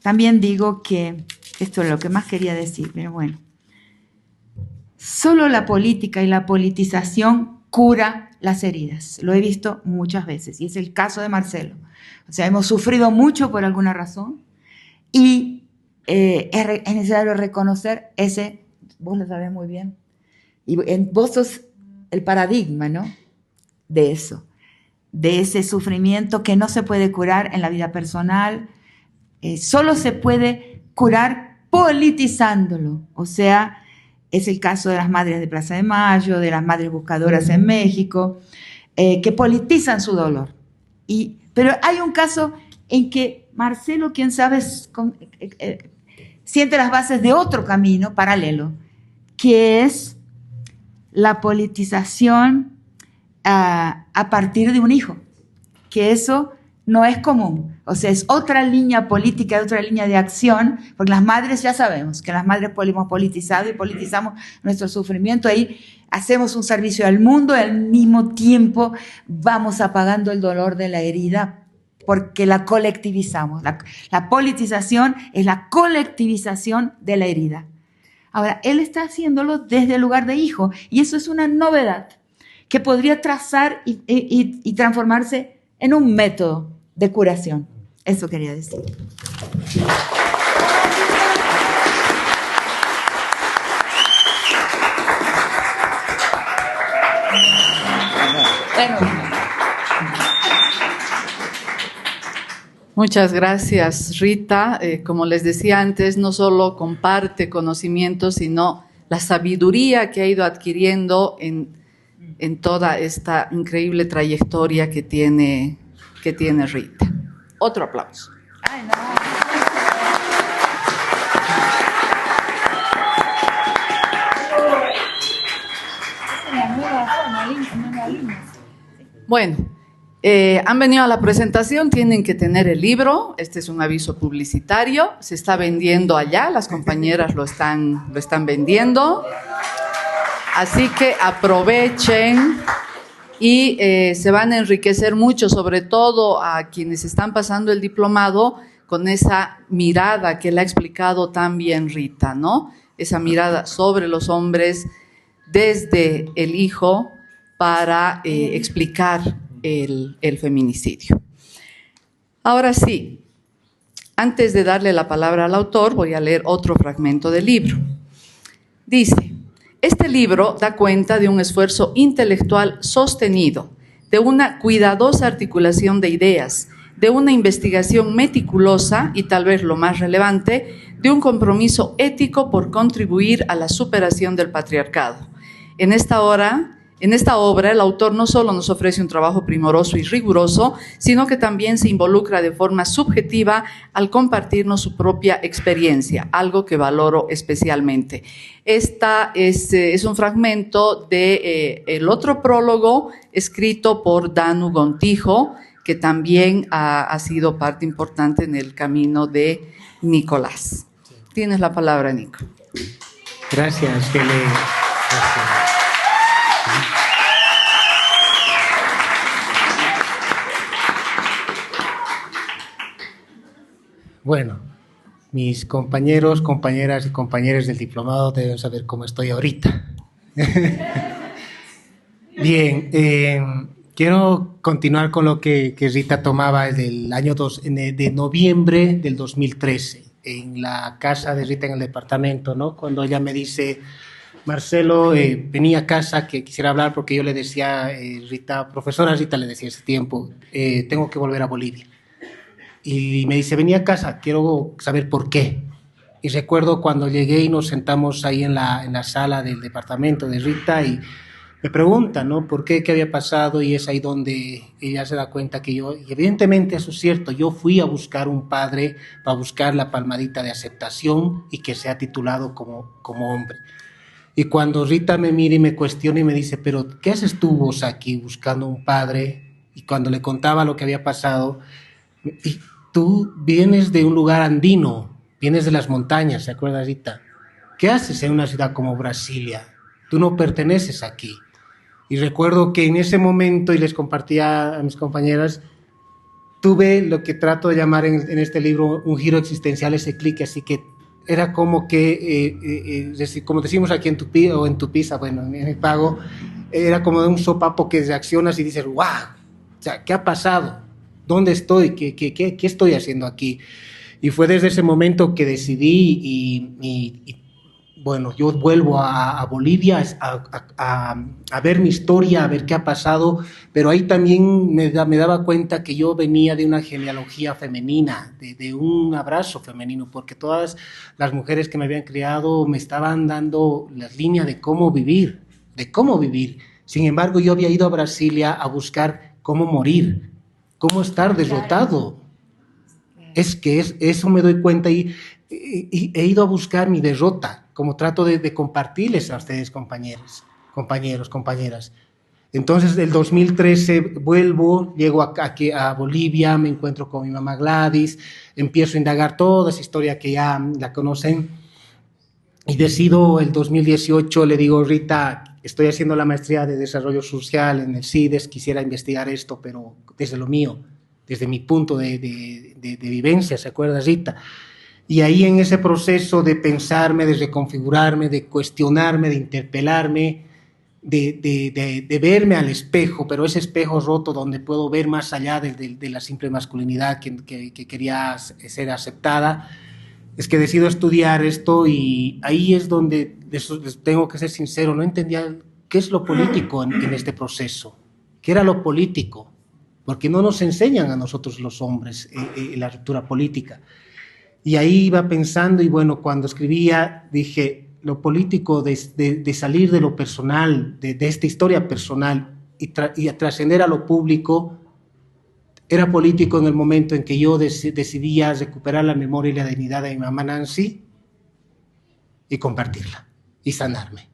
también digo que, esto es lo que más quería decir, pero bueno, solo la política y la politización cura las heridas. Lo he visto muchas veces y es el caso de Marcelo. O sea, hemos sufrido mucho por alguna razón y es necesario reconocer vos lo sabés muy bien, y vos sos el paradigma, ¿no? De eso. De ese sufrimiento que no se puede curar en la vida personal, solo se puede curar politizándolo. O sea, es el caso de las madres de Plaza de Mayo, de las madres buscadoras en México, que politizan su dolor. Pero hay un caso en que Marcelo, quién sabe, siente las bases de otro camino paralelo, que es la politización a partir de un hijo, que eso no es común. O sea, es otra línea política, otra línea de acción, porque las madres ya sabemos que las madres hemos politizado y politizamos nuestro sufrimiento. Ahí hacemos un servicio al mundo y al mismo tiempo vamos apagando el dolor de la herida porque la colectivizamos. La politización es la colectivización de la herida. Ahora, él está haciéndolo desde el lugar de hijo y eso es una novedad que podría trazar y transformarse en un método de curación. Eso quería decir. Bueno. Muchas gracias, Rita. Como les decía antes, no solo comparte conocimientos, sino la sabiduría que ha ido adquiriendo en toda esta increíble trayectoria que tiene Rita. Otro aplauso. Ay, no. Bueno, han venido a la presentación, tienen que tener el libro. Este es un aviso publicitario. Se está vendiendo allá, las compañeras lo están vendiendo. Así que aprovechen y se van a enriquecer mucho, sobre todo a quienes están pasando el diplomado, con esa mirada que le ha explicado tan bien Rita, ¿no? Esa mirada sobre los hombres desde el hijo para explicar el feminicidio. Ahora sí, antes de darle la palabra al autor, voy a leer otro fragmento del libro. Dice: este libro da cuenta de un esfuerzo intelectual sostenido, de una cuidadosa articulación de ideas, de una investigación meticulosa y, tal vez lo más relevante, de un compromiso ético por contribuir a la superación del patriarcado. En esta obra, el autor no solo nos ofrece un trabajo primoroso y riguroso, sino que también se involucra de forma subjetiva al compartirnos su propia experiencia, algo que valoro especialmente. Esta es un fragmento del otro prólogo escrito por Danu Gontijo, que también ha sido parte importante en el camino de Nicolás. Tienes la palabra, Nico. Gracias, Gele. Gracias. Bueno, mis compañeros, compañeras y compañeros del diplomado deben saber cómo estoy ahorita. Bien, quiero continuar con lo que Rita tomaba del año de noviembre del 2013, en la casa de Rita en el departamento, ¿no? Cuando ella me dice: Marcelo, venía a casa que quisiera hablar, porque yo le decía, Rita, profesora Rita, le decía ese tiempo, tengo que volver a Bolivia. Y me dice: venía a casa, quiero saber por qué. Y recuerdo cuando llegué y nos sentamos ahí en la sala del departamento de Rita y me pregunta, ¿no? ¿Por qué? ¿Qué había pasado? Y es ahí donde ella se da cuenta que yo, y evidentemente eso es cierto, yo fui a buscar un padre para buscar la palmadita de aceptación y que sea titulado como hombre. Y cuando Rita me mira y me cuestiona y me dice: pero ¿qué haces tú vos aquí buscando un padre? Y cuando le contaba lo que había pasado, y tú vienes de un lugar andino, vienes de las montañas, ¿se acuerda, Rita? ¿Qué haces en una ciudad como Brasilia? Tú no perteneces aquí. Y recuerdo que en ese momento, y les compartía a mis compañeras, tuve lo que trato de llamar en este libro un giro existencial, ese clic, así que era como que, como decimos aquí en Tupí o en Tupiza, bueno, en el Pago, era como de un sopapo que reaccionas y dices: ¡wow! O sea, ¿qué ha pasado? ¿Dónde estoy? ¿Qué estoy haciendo aquí? Y fue desde ese momento que decidí y bueno, yo vuelvo a Bolivia a ver mi historia, a ver qué ha pasado, pero ahí también me daba cuenta que yo venía de una genealogía femenina, de un abrazo femenino, porque todas las mujeres que me habían criado me estaban dando las líneas de cómo vivir. Sin embargo, yo había ido a Brasilia a buscar cómo morir, cómo estar derrotado. Es que eso me doy cuenta y he ido a buscar mi derrota, como trato de compartirles a ustedes, compañeros, compañeras. Entonces, el 2013 vuelvo, llego aquí a Bolivia, me encuentro con mi mamá Gladys, empiezo a indagar toda esa historia que ya la conocen y decido el 2018, le digo: Rita, estoy haciendo la maestría de desarrollo social en el CIDES, quisiera investigar esto, pero desde lo mío, desde mi punto de vivencia, ¿se acuerda, Rita? Y ahí, en ese proceso de pensarme, de reconfigurarme, de cuestionarme, de interpelarme, de verme al espejo, pero ese espejo roto donde puedo ver más allá de la simple masculinidad que quería ser aceptada, es que decido estudiar esto. Y ahí es donde, tengo que ser sincero, no entendía qué es lo político en este proceso, qué era lo político, porque no nos enseñan a nosotros los hombres la ruptura política. Y ahí iba pensando, y bueno, cuando escribía dije: lo político de salir de lo personal, de esta historia personal y a trascender a lo público, era político en el momento en que yo decidía recuperar la memoria y la dignidad de mi mamá Nancy y compartirla y sanarme.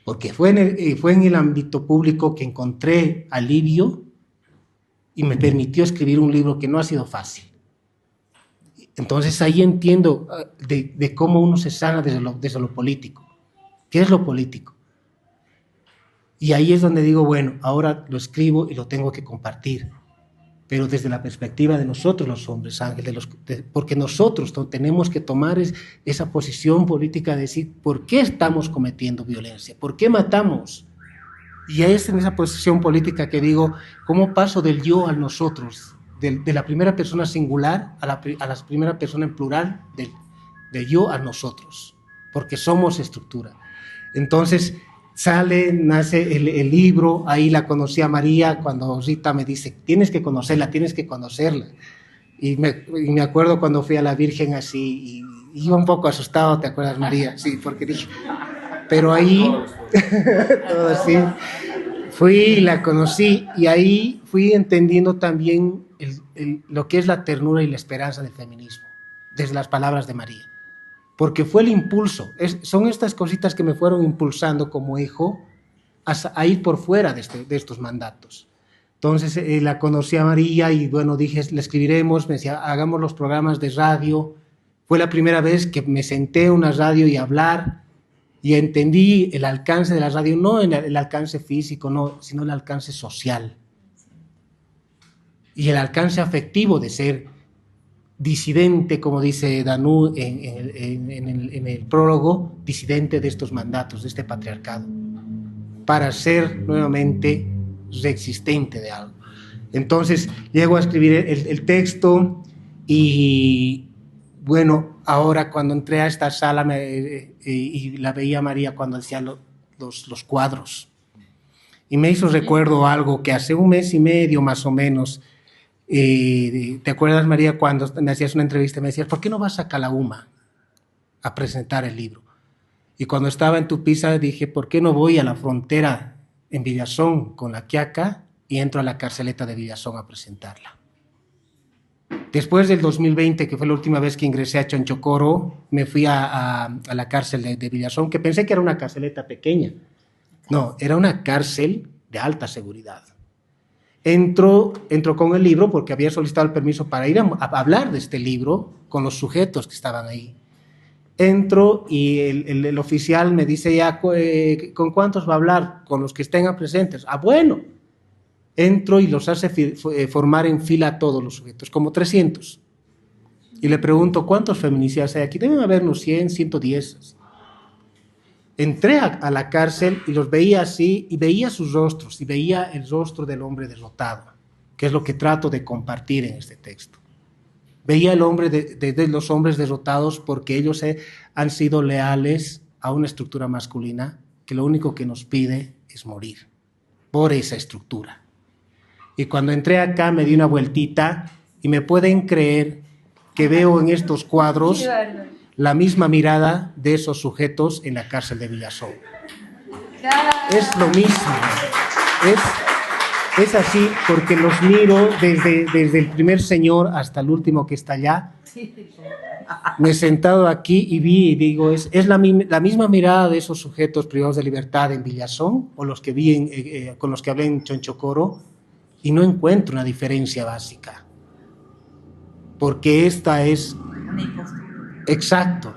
Porque fue en el ámbito público que encontré alivio y me permitió escribir un libro que no ha sido fácil. Entonces ahí entiendo de cómo uno se sana desde lo político. ¿Qué es lo político? Y ahí es donde digo: bueno, ahora lo escribo y lo tengo que compartir, pero desde la perspectiva de nosotros los hombres, Ángel, porque nosotros tenemos que tomar esa posición política de decir: ¿por qué estamos cometiendo violencia? ¿Por qué matamos? Y es en esa posición política que digo, ¿cómo paso del yo al nosotros? De la primera persona singular a la primera persona en plural, del yo a nosotros, porque somos estructura. Entonces nace el libro, ahí la conocí a María, cuando Rita me dice, tienes que conocerla. Y me acuerdo cuando fui a la Virgen así, y iba un poco asustado, ¿te acuerdas, María? Sí, porque dije, pero ahí, todo así, fui y la conocí, y ahí fui entendiendo también lo que es la ternura y la esperanza del feminismo, desde las palabras de María. Porque fue el impulso, son estas cositas que me fueron impulsando como hijo a ir por fuera de estos mandatos. Entonces la conocí a María y bueno, dije, le escribiremos, me decía, hagamos los programas de radio. Fue la primera vez que me senté en una radio y hablar y entendí el alcance de la radio, no en el alcance físico, no, sino el alcance social. Y el alcance afectivo de ser disidente, como dice Danú en el prólogo, disidente de estos mandatos, de este patriarcado, para ser nuevamente reexistente de algo. Entonces llego a escribir el texto y bueno, ahora cuando entré a esta sala y la veía a María cuando hacía los cuadros, y me hizo recuerdo algo que hace un mes y medio más o menos, ¿te acuerdas, María, cuando me hacías una entrevista me decías, ¿por qué no vas a Calauma a presentar el libro? Y cuando estaba en Tupiza dije, ¿por qué no voy a la frontera en Villazón con la Quiaca y entro a la carceleta de Villazón a presentarla? Después del 2020, que fue la última vez que ingresé a Chonchocoro, me fui a la cárcel de Villazón, que pensé que era una carceleta pequeña. No, era una cárcel de alta seguridad. Entro con el libro porque había solicitado el permiso para ir a hablar de este libro con los sujetos que estaban ahí. Entro y el oficial me dice ya, ¿con cuántos va a hablar? Con los que estén presentes. Ah, bueno. Entro y los hace formar en fila a todos los sujetos, como 300. Y le pregunto, ¿cuántos feminicidas hay aquí? Deben haber unos 100, 110. Entré a la cárcel y los veía así, y veía sus rostros, y veía el rostro del hombre derrotado, que es lo que trato de compartir en este texto. Veía el hombre de los hombres derrotados porque ellos han sido leales a una estructura masculina que lo único que nos pide es morir por esa estructura. Y cuando entré acá me di una vueltita y me pueden creer que veo en estos cuadros la misma mirada de esos sujetos en la cárcel de Villazón. Es lo mismo. Es así porque los miro desde el primer señor hasta el último que está allá. Me he sentado aquí y vi y digo, ¿es la misma mirada de esos sujetos privados de libertad en Villazón o los que vi con los que hablé en Chonchocoro? Y no encuentro una diferencia básica. Porque esta es... Exacto.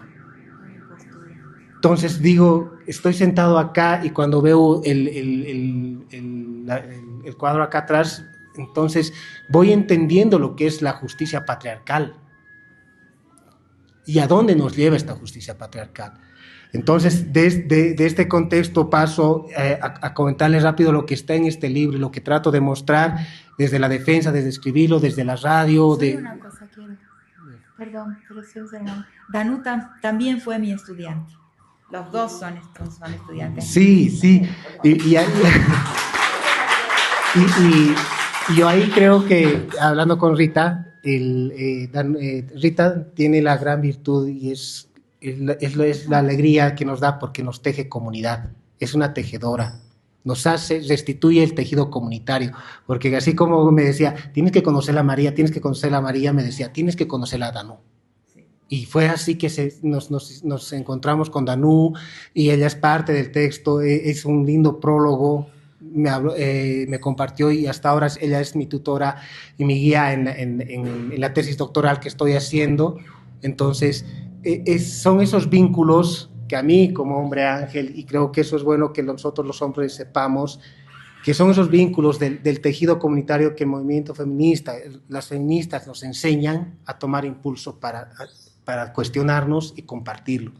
Entonces digo, estoy sentado acá y cuando veo el cuadro acá atrás, entonces voy entendiendo lo que es la justicia patriarcal y a dónde nos lleva esta justicia patriarcal. Entonces, de este contexto paso a comentarles rápido lo que está en este libro y lo que trato de mostrar desde la defensa, desde escribirlo, desde la radio. Una cosa quiero. Perdón, precioso hermano. Danú también fue mi estudiante. Los dos son estudiantes. Sí. Y yo ahí creo que, hablando con Rita, Rita tiene la gran virtud y es la alegría que nos da porque nos teje comunidad. Es una tejedora. Nos restituye el tejido comunitario. Porque así como me decía, tienes que conocer a María, me decía, tienes que conocer a Danú. Y fue así que nos encontramos con Danú y ella es parte del texto, es un lindo prólogo, me compartió y hasta ahora ella es mi tutora y mi guía en la tesis doctoral que estoy haciendo. Entonces, son esos vínculos que a mí como hombre ángel, y creo que eso es bueno que nosotros los hombres sepamos, que son esos vínculos del tejido comunitario que el movimiento feminista, las feministas nos enseñan a tomar impulso para cuestionarnos y compartirlo.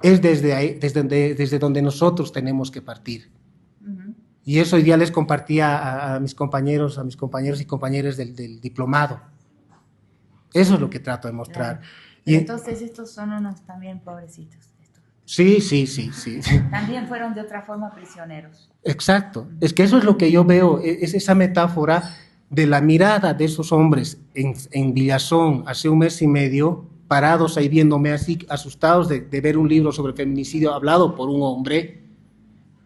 Es desde ahí, desde donde nosotros tenemos que partir. Y eso hoy día les compartía a mis compañeros y compañeras del diplomado. Eso es lo que trato de mostrar. Claro. Y Entonces estos son unos también pobrecitos. sí. También fueron de otra forma prisioneros. Exacto. Es que eso es lo que yo veo, es esa metáfora de la mirada de esos hombres en Villazón hace un mes y medio, parados ahí viéndome así, asustados de ver un libro sobre feminicidio hablado por un hombre.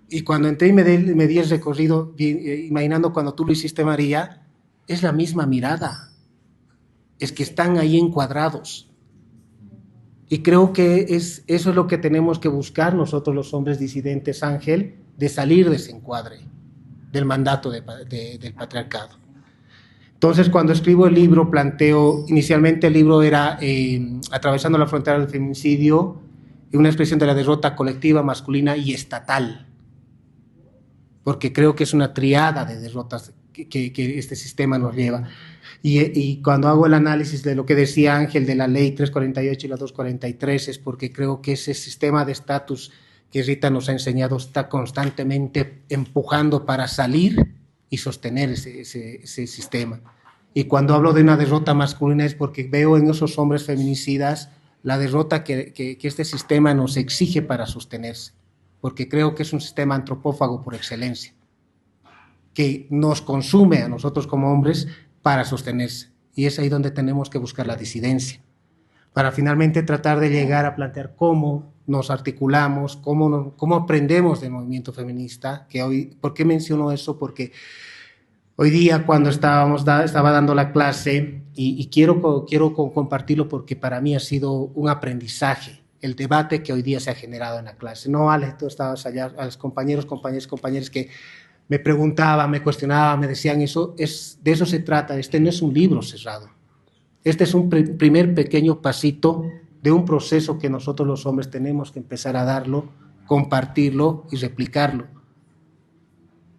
Y cuando entré y me di el recorrido, imaginando cuando tú lo hiciste, María, es la misma mirada. Es que están ahí encuadrados. Y creo que eso es lo que tenemos que buscar nosotros los hombres disidentes, Ángel, de salir de ese encuadre, del mandato del patriarcado. Entonces, cuando escribo el libro, planteo, inicialmente el libro era Atravesando la frontera del feminicidio, una expresión de la derrota colectiva, masculina y estatal, porque creo que es una triada de derrotas que este sistema nos lleva. Y cuando hago el análisis de lo que decía Ángel de la ley 348 y la 243 es porque creo que ese sistema de estatus que Rita nos ha enseñado está constantemente empujando para salir y sostener ese sistema. Y cuando hablo de una derrota masculina es porque veo en esos hombres feminicidas la derrota que este sistema nos exige para sostenerse, porque creo que es un sistema antropófago por excelencia, que nos consume a nosotros como hombres para sostenerse. Y es ahí donde tenemos que buscar la disidencia, para finalmente tratar de llegar a plantear cómo nos articulamos, cómo aprendemos del movimiento feminista. Que hoy, ¿por qué menciono eso? Porque hoy día cuando estaba dando la clase, y quiero compartirlo porque para mí ha sido un aprendizaje, el debate que hoy día se ha generado en la clase. No, Alex, tú estabas allá, a los compañeros que me preguntaban, me cuestionaban, me decían eso, de eso se trata. Este no es un libro cerrado. Este es un primer pequeño pasito de un proceso que nosotros los hombres tenemos que empezar a darlo, compartirlo y replicarlo.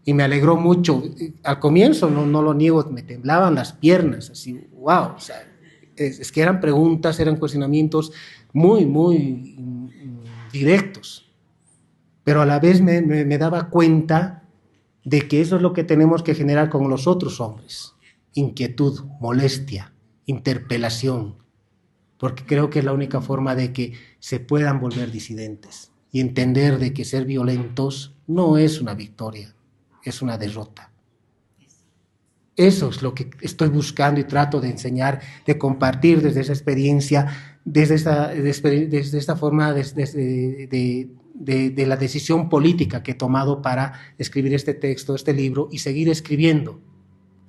Y me alegró mucho. Al comienzo, no lo niego, me temblaban las piernas, así, wow. O sea, es que eran preguntas, eran cuestionamientos muy, muy directos. Pero a la vez me daba cuenta de que eso es lo que tenemos que generar con los otros hombres: inquietud, molestia, interpelación, porque creo que es la única forma de que se puedan volver disidentes y entender de que ser violentos no es una victoria, es una derrota. Eso es lo que estoy buscando y trato de enseñar, de compartir desde esa experiencia, desde esta forma de la decisión política que he tomado para escribir este texto, este libro, y seguir escribiendo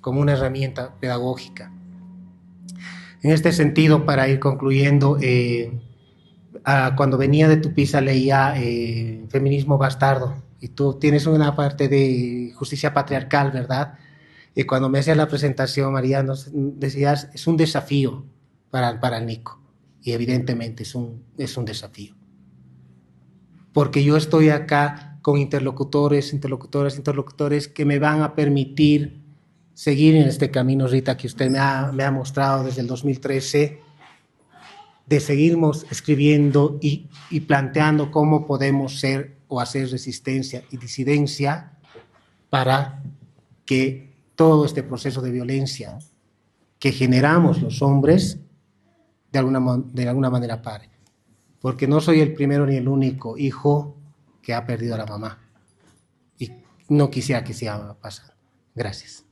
como una herramienta pedagógica. En este sentido, para ir concluyendo, cuando venía de Tupiza leía Feminismo Bastardo, y tú tienes una parte de justicia patriarcal, ¿verdad? Y cuando me hacías la presentación, María, nos decías, es un desafío para Nico, y evidentemente es un desafío. Porque yo estoy acá con interlocutores que me van a permitir seguir en este camino, Rita, que usted me ha mostrado desde el 2013, de seguirnos escribiendo y planteando cómo podemos ser o hacer resistencia y disidencia para que todo este proceso de violencia que generamos los hombres de alguna manera pare. Porque no soy el primero ni el único hijo que ha perdido a la mamá. Y no quisiera que siga pasando. Gracias.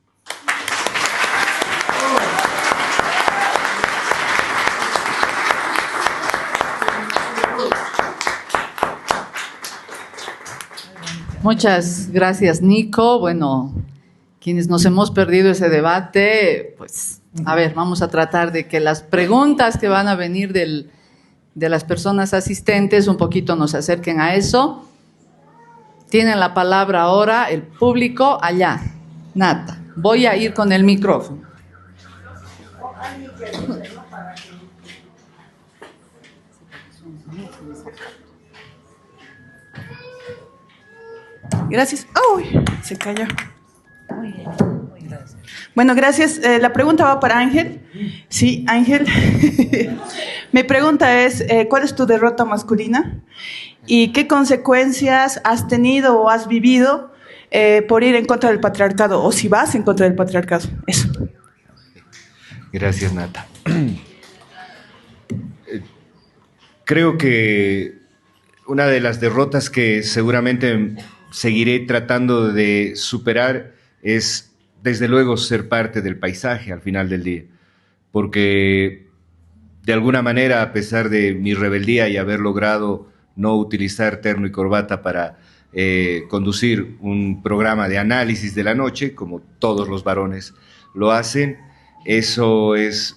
Muchas gracias, Nico. Bueno, quienes nos hemos perdido ese debate, pues, a ver, vamos a tratar de que las preguntas que van a venir de las personas asistentes un poquito nos acerquen a eso. Tienen la palabra ahora el público allá. Nata, voy a ir con el micrófono. Gracias. ¡Uy! Se cayó. Bueno, gracias. La pregunta va para Ángel. Sí, Ángel. Mi pregunta es, ¿cuál es tu derrota masculina? ¿Y qué consecuencias has tenido o has vivido por ir en contra del patriarcado, o si vas en contra del patriarcado. Eso. Gracias, Nata. Creo que una de las derrotas que seguramente seguiré tratando de superar es, desde luego, ser parte del paisaje al final del día, porque de alguna manera, a pesar de mi rebeldía y haber logrado no utilizar terno y corbata para conducir un programa de análisis de la noche, como todos los varones lo hacen, eso es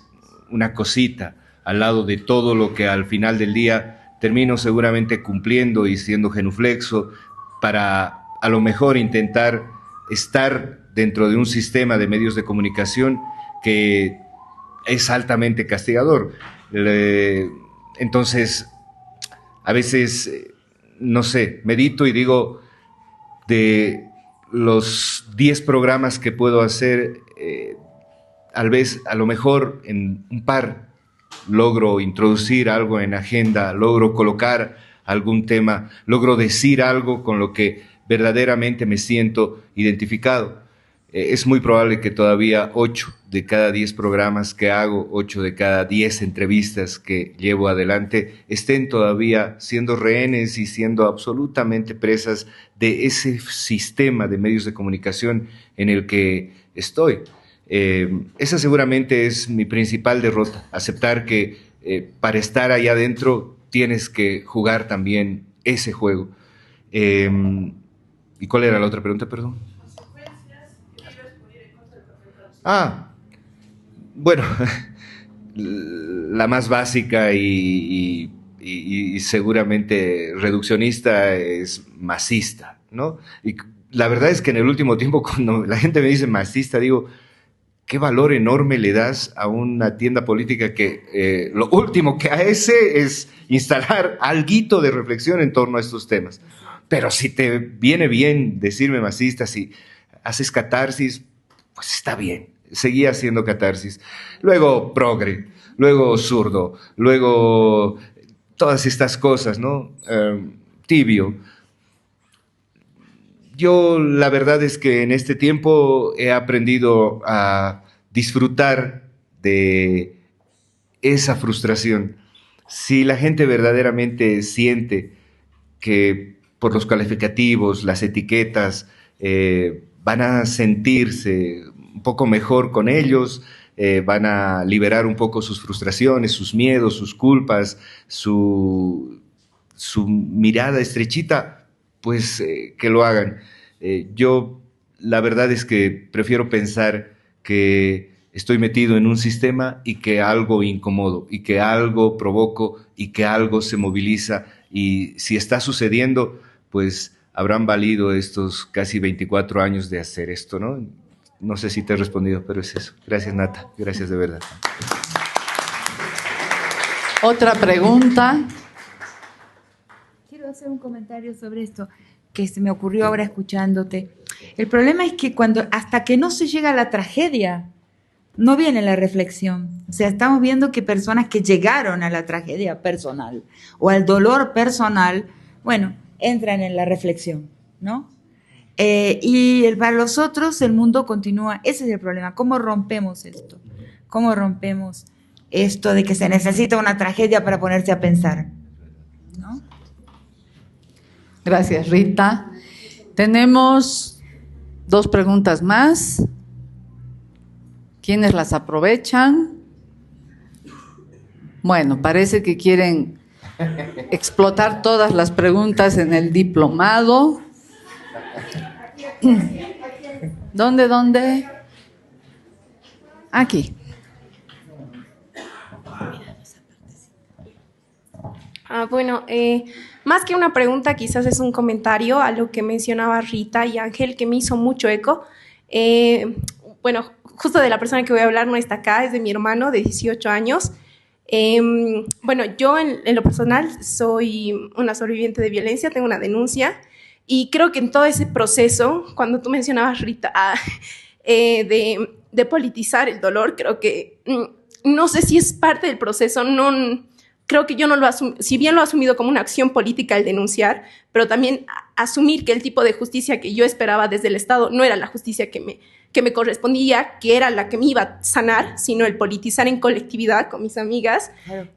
una cosita al lado de todo lo que al final del día termino seguramente cumpliendo y siendo genuflexo para a lo mejor intentar estar dentro de un sistema de medios de comunicación que es altamente castigador. Entonces, a veces, no sé, medito y digo, de los 10 programas que puedo hacer, a lo mejor en un par logro introducir algo en agenda, logro colocar algún tema, logro decir algo con lo que verdaderamente me siento identificado. Es muy probable que todavía 8 de cada 10 programas que hago, 8 de cada 10 entrevistas que llevo adelante, estén todavía siendo rehenes y siendo absolutamente presas de ese sistema de medios de comunicación en el que estoy. Esa seguramente es mi principal derrota, aceptar que para estar allá adentro tienes que jugar también ese juego. ¿Y cuál era la otra pregunta, perdón? Bueno, la más básica y seguramente reduccionista es masista, ¿no? Y la verdad es que en el último tiempo, cuando la gente me dice masista, digo, ¿qué valor enorme le das a una tienda política que lo último que hace es instalar alguito de reflexión en torno a estos temas? Pero si te viene bien decirme masista, si haces catarsis, pues está bien, seguí haciendo catarsis. Luego progre, luego zurdo, luego todas estas cosas, ¿no? Tibio. Yo la verdad es que en este tiempo he aprendido a disfrutar de esa frustración. Si la gente verdaderamente siente que por los calificativos, las etiquetas, van a sentirse un poco mejor con ellos, van a liberar un poco sus frustraciones, sus miedos, sus culpas, su mirada estrechita, pues que lo hagan. Yo la verdad es que prefiero pensar que estoy metido en un sistema y que algo incomodo, y que algo provoco, y que algo se moviliza, y si está sucediendo, pues habrán valido estos casi 24 años de hacer esto, ¿no? No sé si te he respondido, pero es eso. Gracias, Nata. Gracias de verdad. Otra pregunta. Quiero hacer un comentario sobre esto que se me ocurrió ahora escuchándote. El problema es que hasta que no se llega a la tragedia, no viene la reflexión. O sea, estamos viendo que personas que llegaron a la tragedia personal o al dolor personal, bueno, entran en la reflexión, ¿no? Y para los otros el mundo continúa. Ese es el problema. ¿Cómo rompemos esto? ¿Cómo rompemos esto de que se necesita una tragedia para ponerse a pensar? ¿No? Gracias, Rita. Tenemos 2 preguntas más. ¿Quiénes las aprovechan? Bueno, parece que quieren explotar todas las preguntas en el diplomado. ¿Dónde? Aquí. Bueno, más que una pregunta, quizás es un comentario a lo que mencionaba Rita y Ángel, que me hizo mucho eco. Bueno, justo de la persona que voy a hablar no está acá, es de mi hermano de 18 años. Bueno, yo en lo personal soy una sobreviviente de violencia, tengo una denuncia, y creo que en todo ese proceso, cuando tú mencionabas, Rita, de politizar el dolor, creo que no sé si es parte del proceso, no creo que yo no lo si bien lo he asumido como una acción política el denunciar, pero también asumir que el tipo de justicia que yo esperaba desde el Estado no era la justicia que me correspondía, que era la que me iba a sanar, sino el politizar en colectividad con mis amigas. Claro.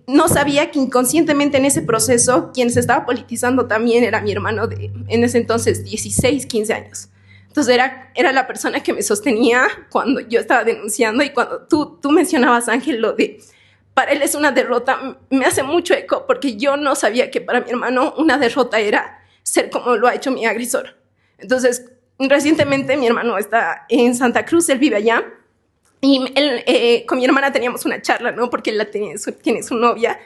No sabía que inconscientemente en ese proceso quien se estaba politizando también era mi hermano de, en ese entonces, 16, 15 años. Entonces era la persona que me sostenía cuando yo estaba denunciando, y cuando tú mencionabas, Ángel, lo de para él es una derrota, me hace mucho eco, porque yo no sabía que para mi hermano una derrota era ser como lo ha hecho mi agresor. Entonces, recientemente mi hermano está en Santa Cruz, él vive allá, y él, con mi hermana teníamos una charla, ¿no? Porque él tiene su novia,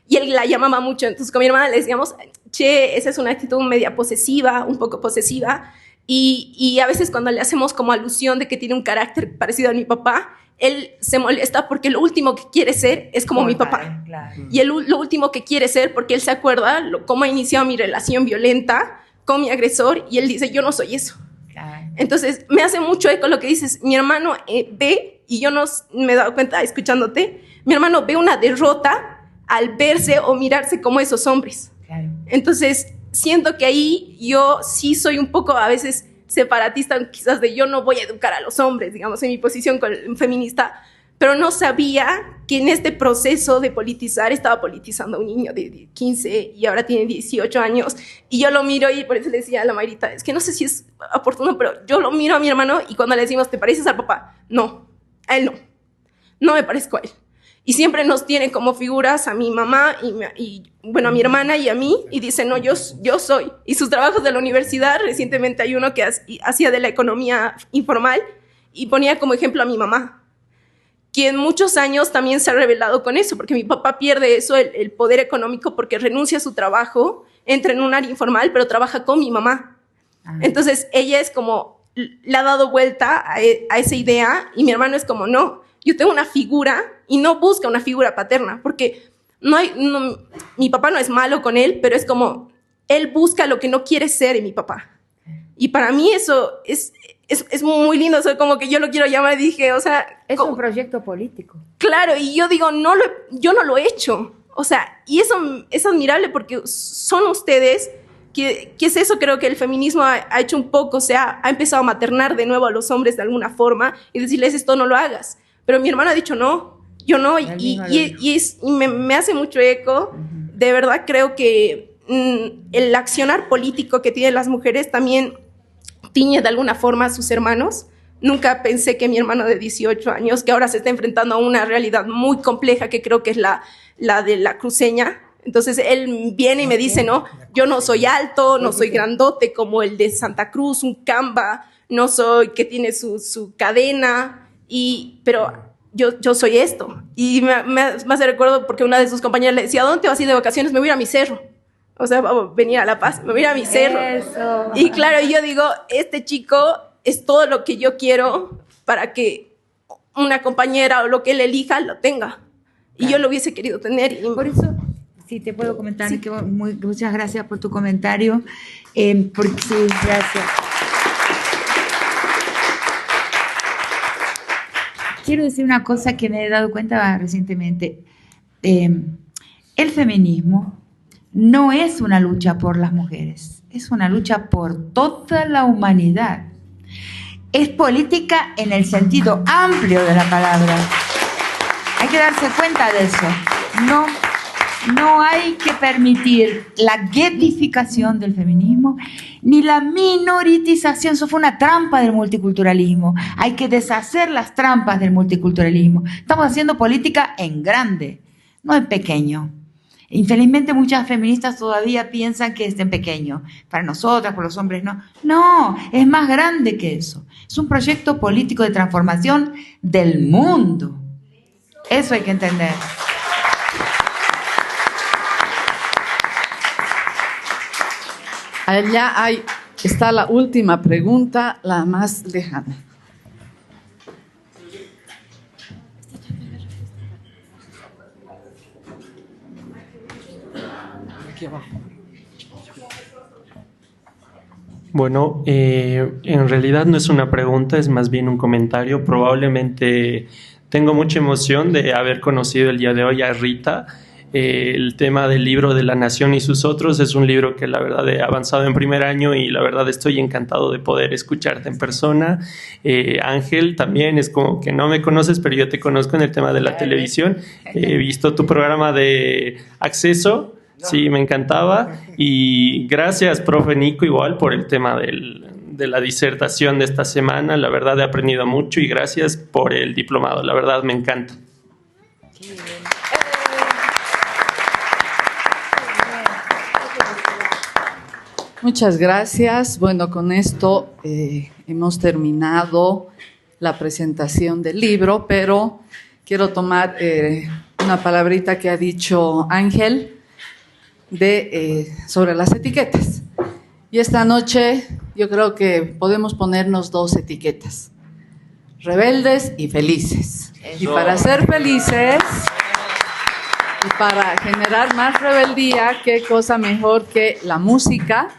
y él la llamaba mucho. Entonces con mi hermana le decíamos, che, esa es una actitud media posesiva, un poco posesiva, y a veces cuando le hacemos como alusión de que tiene un carácter parecido a mi papá, él se molesta porque lo último que quiere ser es como mi papá. Claro. Y lo último que quiere ser, porque él se acuerda cómo ha iniciado mi relación violenta con mi agresor, y él dice, yo no soy eso. Claro. Entonces, me hace mucho eco lo que dices. Mi hermano ve, y yo no me he dado cuenta escuchándote, mi hermano ve una derrota al verse o mirarse como esos hombres. Claro. Entonces, siento que ahí yo sí soy un poco a veces separatista, quizás de yo no voy a educar a los hombres, digamos, en mi posición feminista, pero no sabía que en este proceso de politizar estaba politizando a un niño de 15 y ahora tiene 18 años, y yo lo miro, y por eso le decía a la Mayrita, es que no sé si es oportuno, pero yo lo miro a mi hermano, y cuando le decimos, ¿te pareces al papá? No, a él no me parezco a él. Y siempre nos tiene como figuras a mi mamá y bueno, a mi hermana y a mí, y dice, no, yo soy. Y sus trabajos de la universidad, recientemente hay uno que hacía de la economía informal y ponía como ejemplo a mi mamá, quien muchos años también se ha revelado con eso, porque mi papá pierde eso, el poder económico, porque renuncia a su trabajo, entra en un área informal, pero trabaja con mi mamá. Entonces ella es como, le ha dado vuelta a esa idea, y mi hermano es como, no, yo tengo una figura, y no busca una figura paterna, porque mi papá no es malo con él, pero es como, él busca lo que no quiere ser en mi papá. Y para mí eso es muy lindo, o sea, como que yo lo quiero llamar, dije, o sea... Es un proyecto político. Claro, y yo digo, yo no lo he hecho, o sea, y eso es admirable, porque son ustedes, que es eso, creo que el feminismo ha hecho un poco, o sea, ha empezado a maternar de nuevo a los hombres de alguna forma, y decirles, esto no lo hagas. Pero mi hermano ha dicho, no, yo no, y me hace mucho eco. De verdad creo que el accionar político que tienen las mujeres también tiñe de alguna forma a sus hermanos. Nunca pensé que mi hermano de 18 años, que ahora se está enfrentando a una realidad muy compleja, que creo que es la de la cruceña. Entonces él viene y me dice, no, yo no soy alto, no soy grandote como el de Santa Cruz, un camba, no soy que tiene su cadena, pero yo soy esto. Y me hace recuerdo porque una de sus compañeras le decía, ¿dónde te vas a ir de vacaciones? Me voy a ir a mi cerro. O sea, vamos a venir a La Paz, me voy a ir a mi cerro. Eso. Y claro, yo digo, este chico es todo lo que yo quiero para que una compañera o lo que él elija lo tenga. Y yo lo hubiese querido tener. Por eso, si te puedo comentar, sí. Muchas gracias por tu comentario. Porque, sí, gracias. Quiero decir una cosa que me he dado cuenta recientemente. El feminismo no es una lucha por las mujeres, es una lucha por toda la humanidad. Es política en el sentido amplio de la palabra. Hay que darse cuenta de eso. No hay que permitir la getificación del feminismo ni la minoritización. Eso fue una trampa del multiculturalismo. Hay que deshacer las trampas del multiculturalismo. Estamos haciendo política en grande, no en pequeño. Infelizmente muchas feministas todavía piensan que es en pequeño. Para nosotras, por los hombres, no. No, es más grande que eso. Es un proyecto político de transformación del mundo. Eso hay que entender. Allá está la última pregunta, la más lejana. Bueno, en realidad no es una pregunta, es más bien un comentario. Probablemente tengo mucha emoción de haber conocido el día de hoy a Rita El tema del libro de La Nación y sus otros es un libro que la verdad he avanzado en primer año y la verdad estoy encantado de poder escucharte en persona. Ángel, también es como que no me conoces, pero yo te conozco en el tema de la televisión. He visto tu programa de Acceso, sí, me encantaba. Y gracias, profe Nico, igual por el tema de la disertación de esta semana. La verdad he aprendido mucho y gracias por el diplomado, la verdad me encanta. Muchas gracias. Bueno, con esto hemos terminado la presentación del libro, pero quiero tomar una palabrita que ha dicho Ángel sobre las etiquetas. Y esta noche yo creo que podemos ponernos 2 etiquetas: rebeldes y felices. Y para ser felices y para generar más rebeldía, qué cosa mejor que la música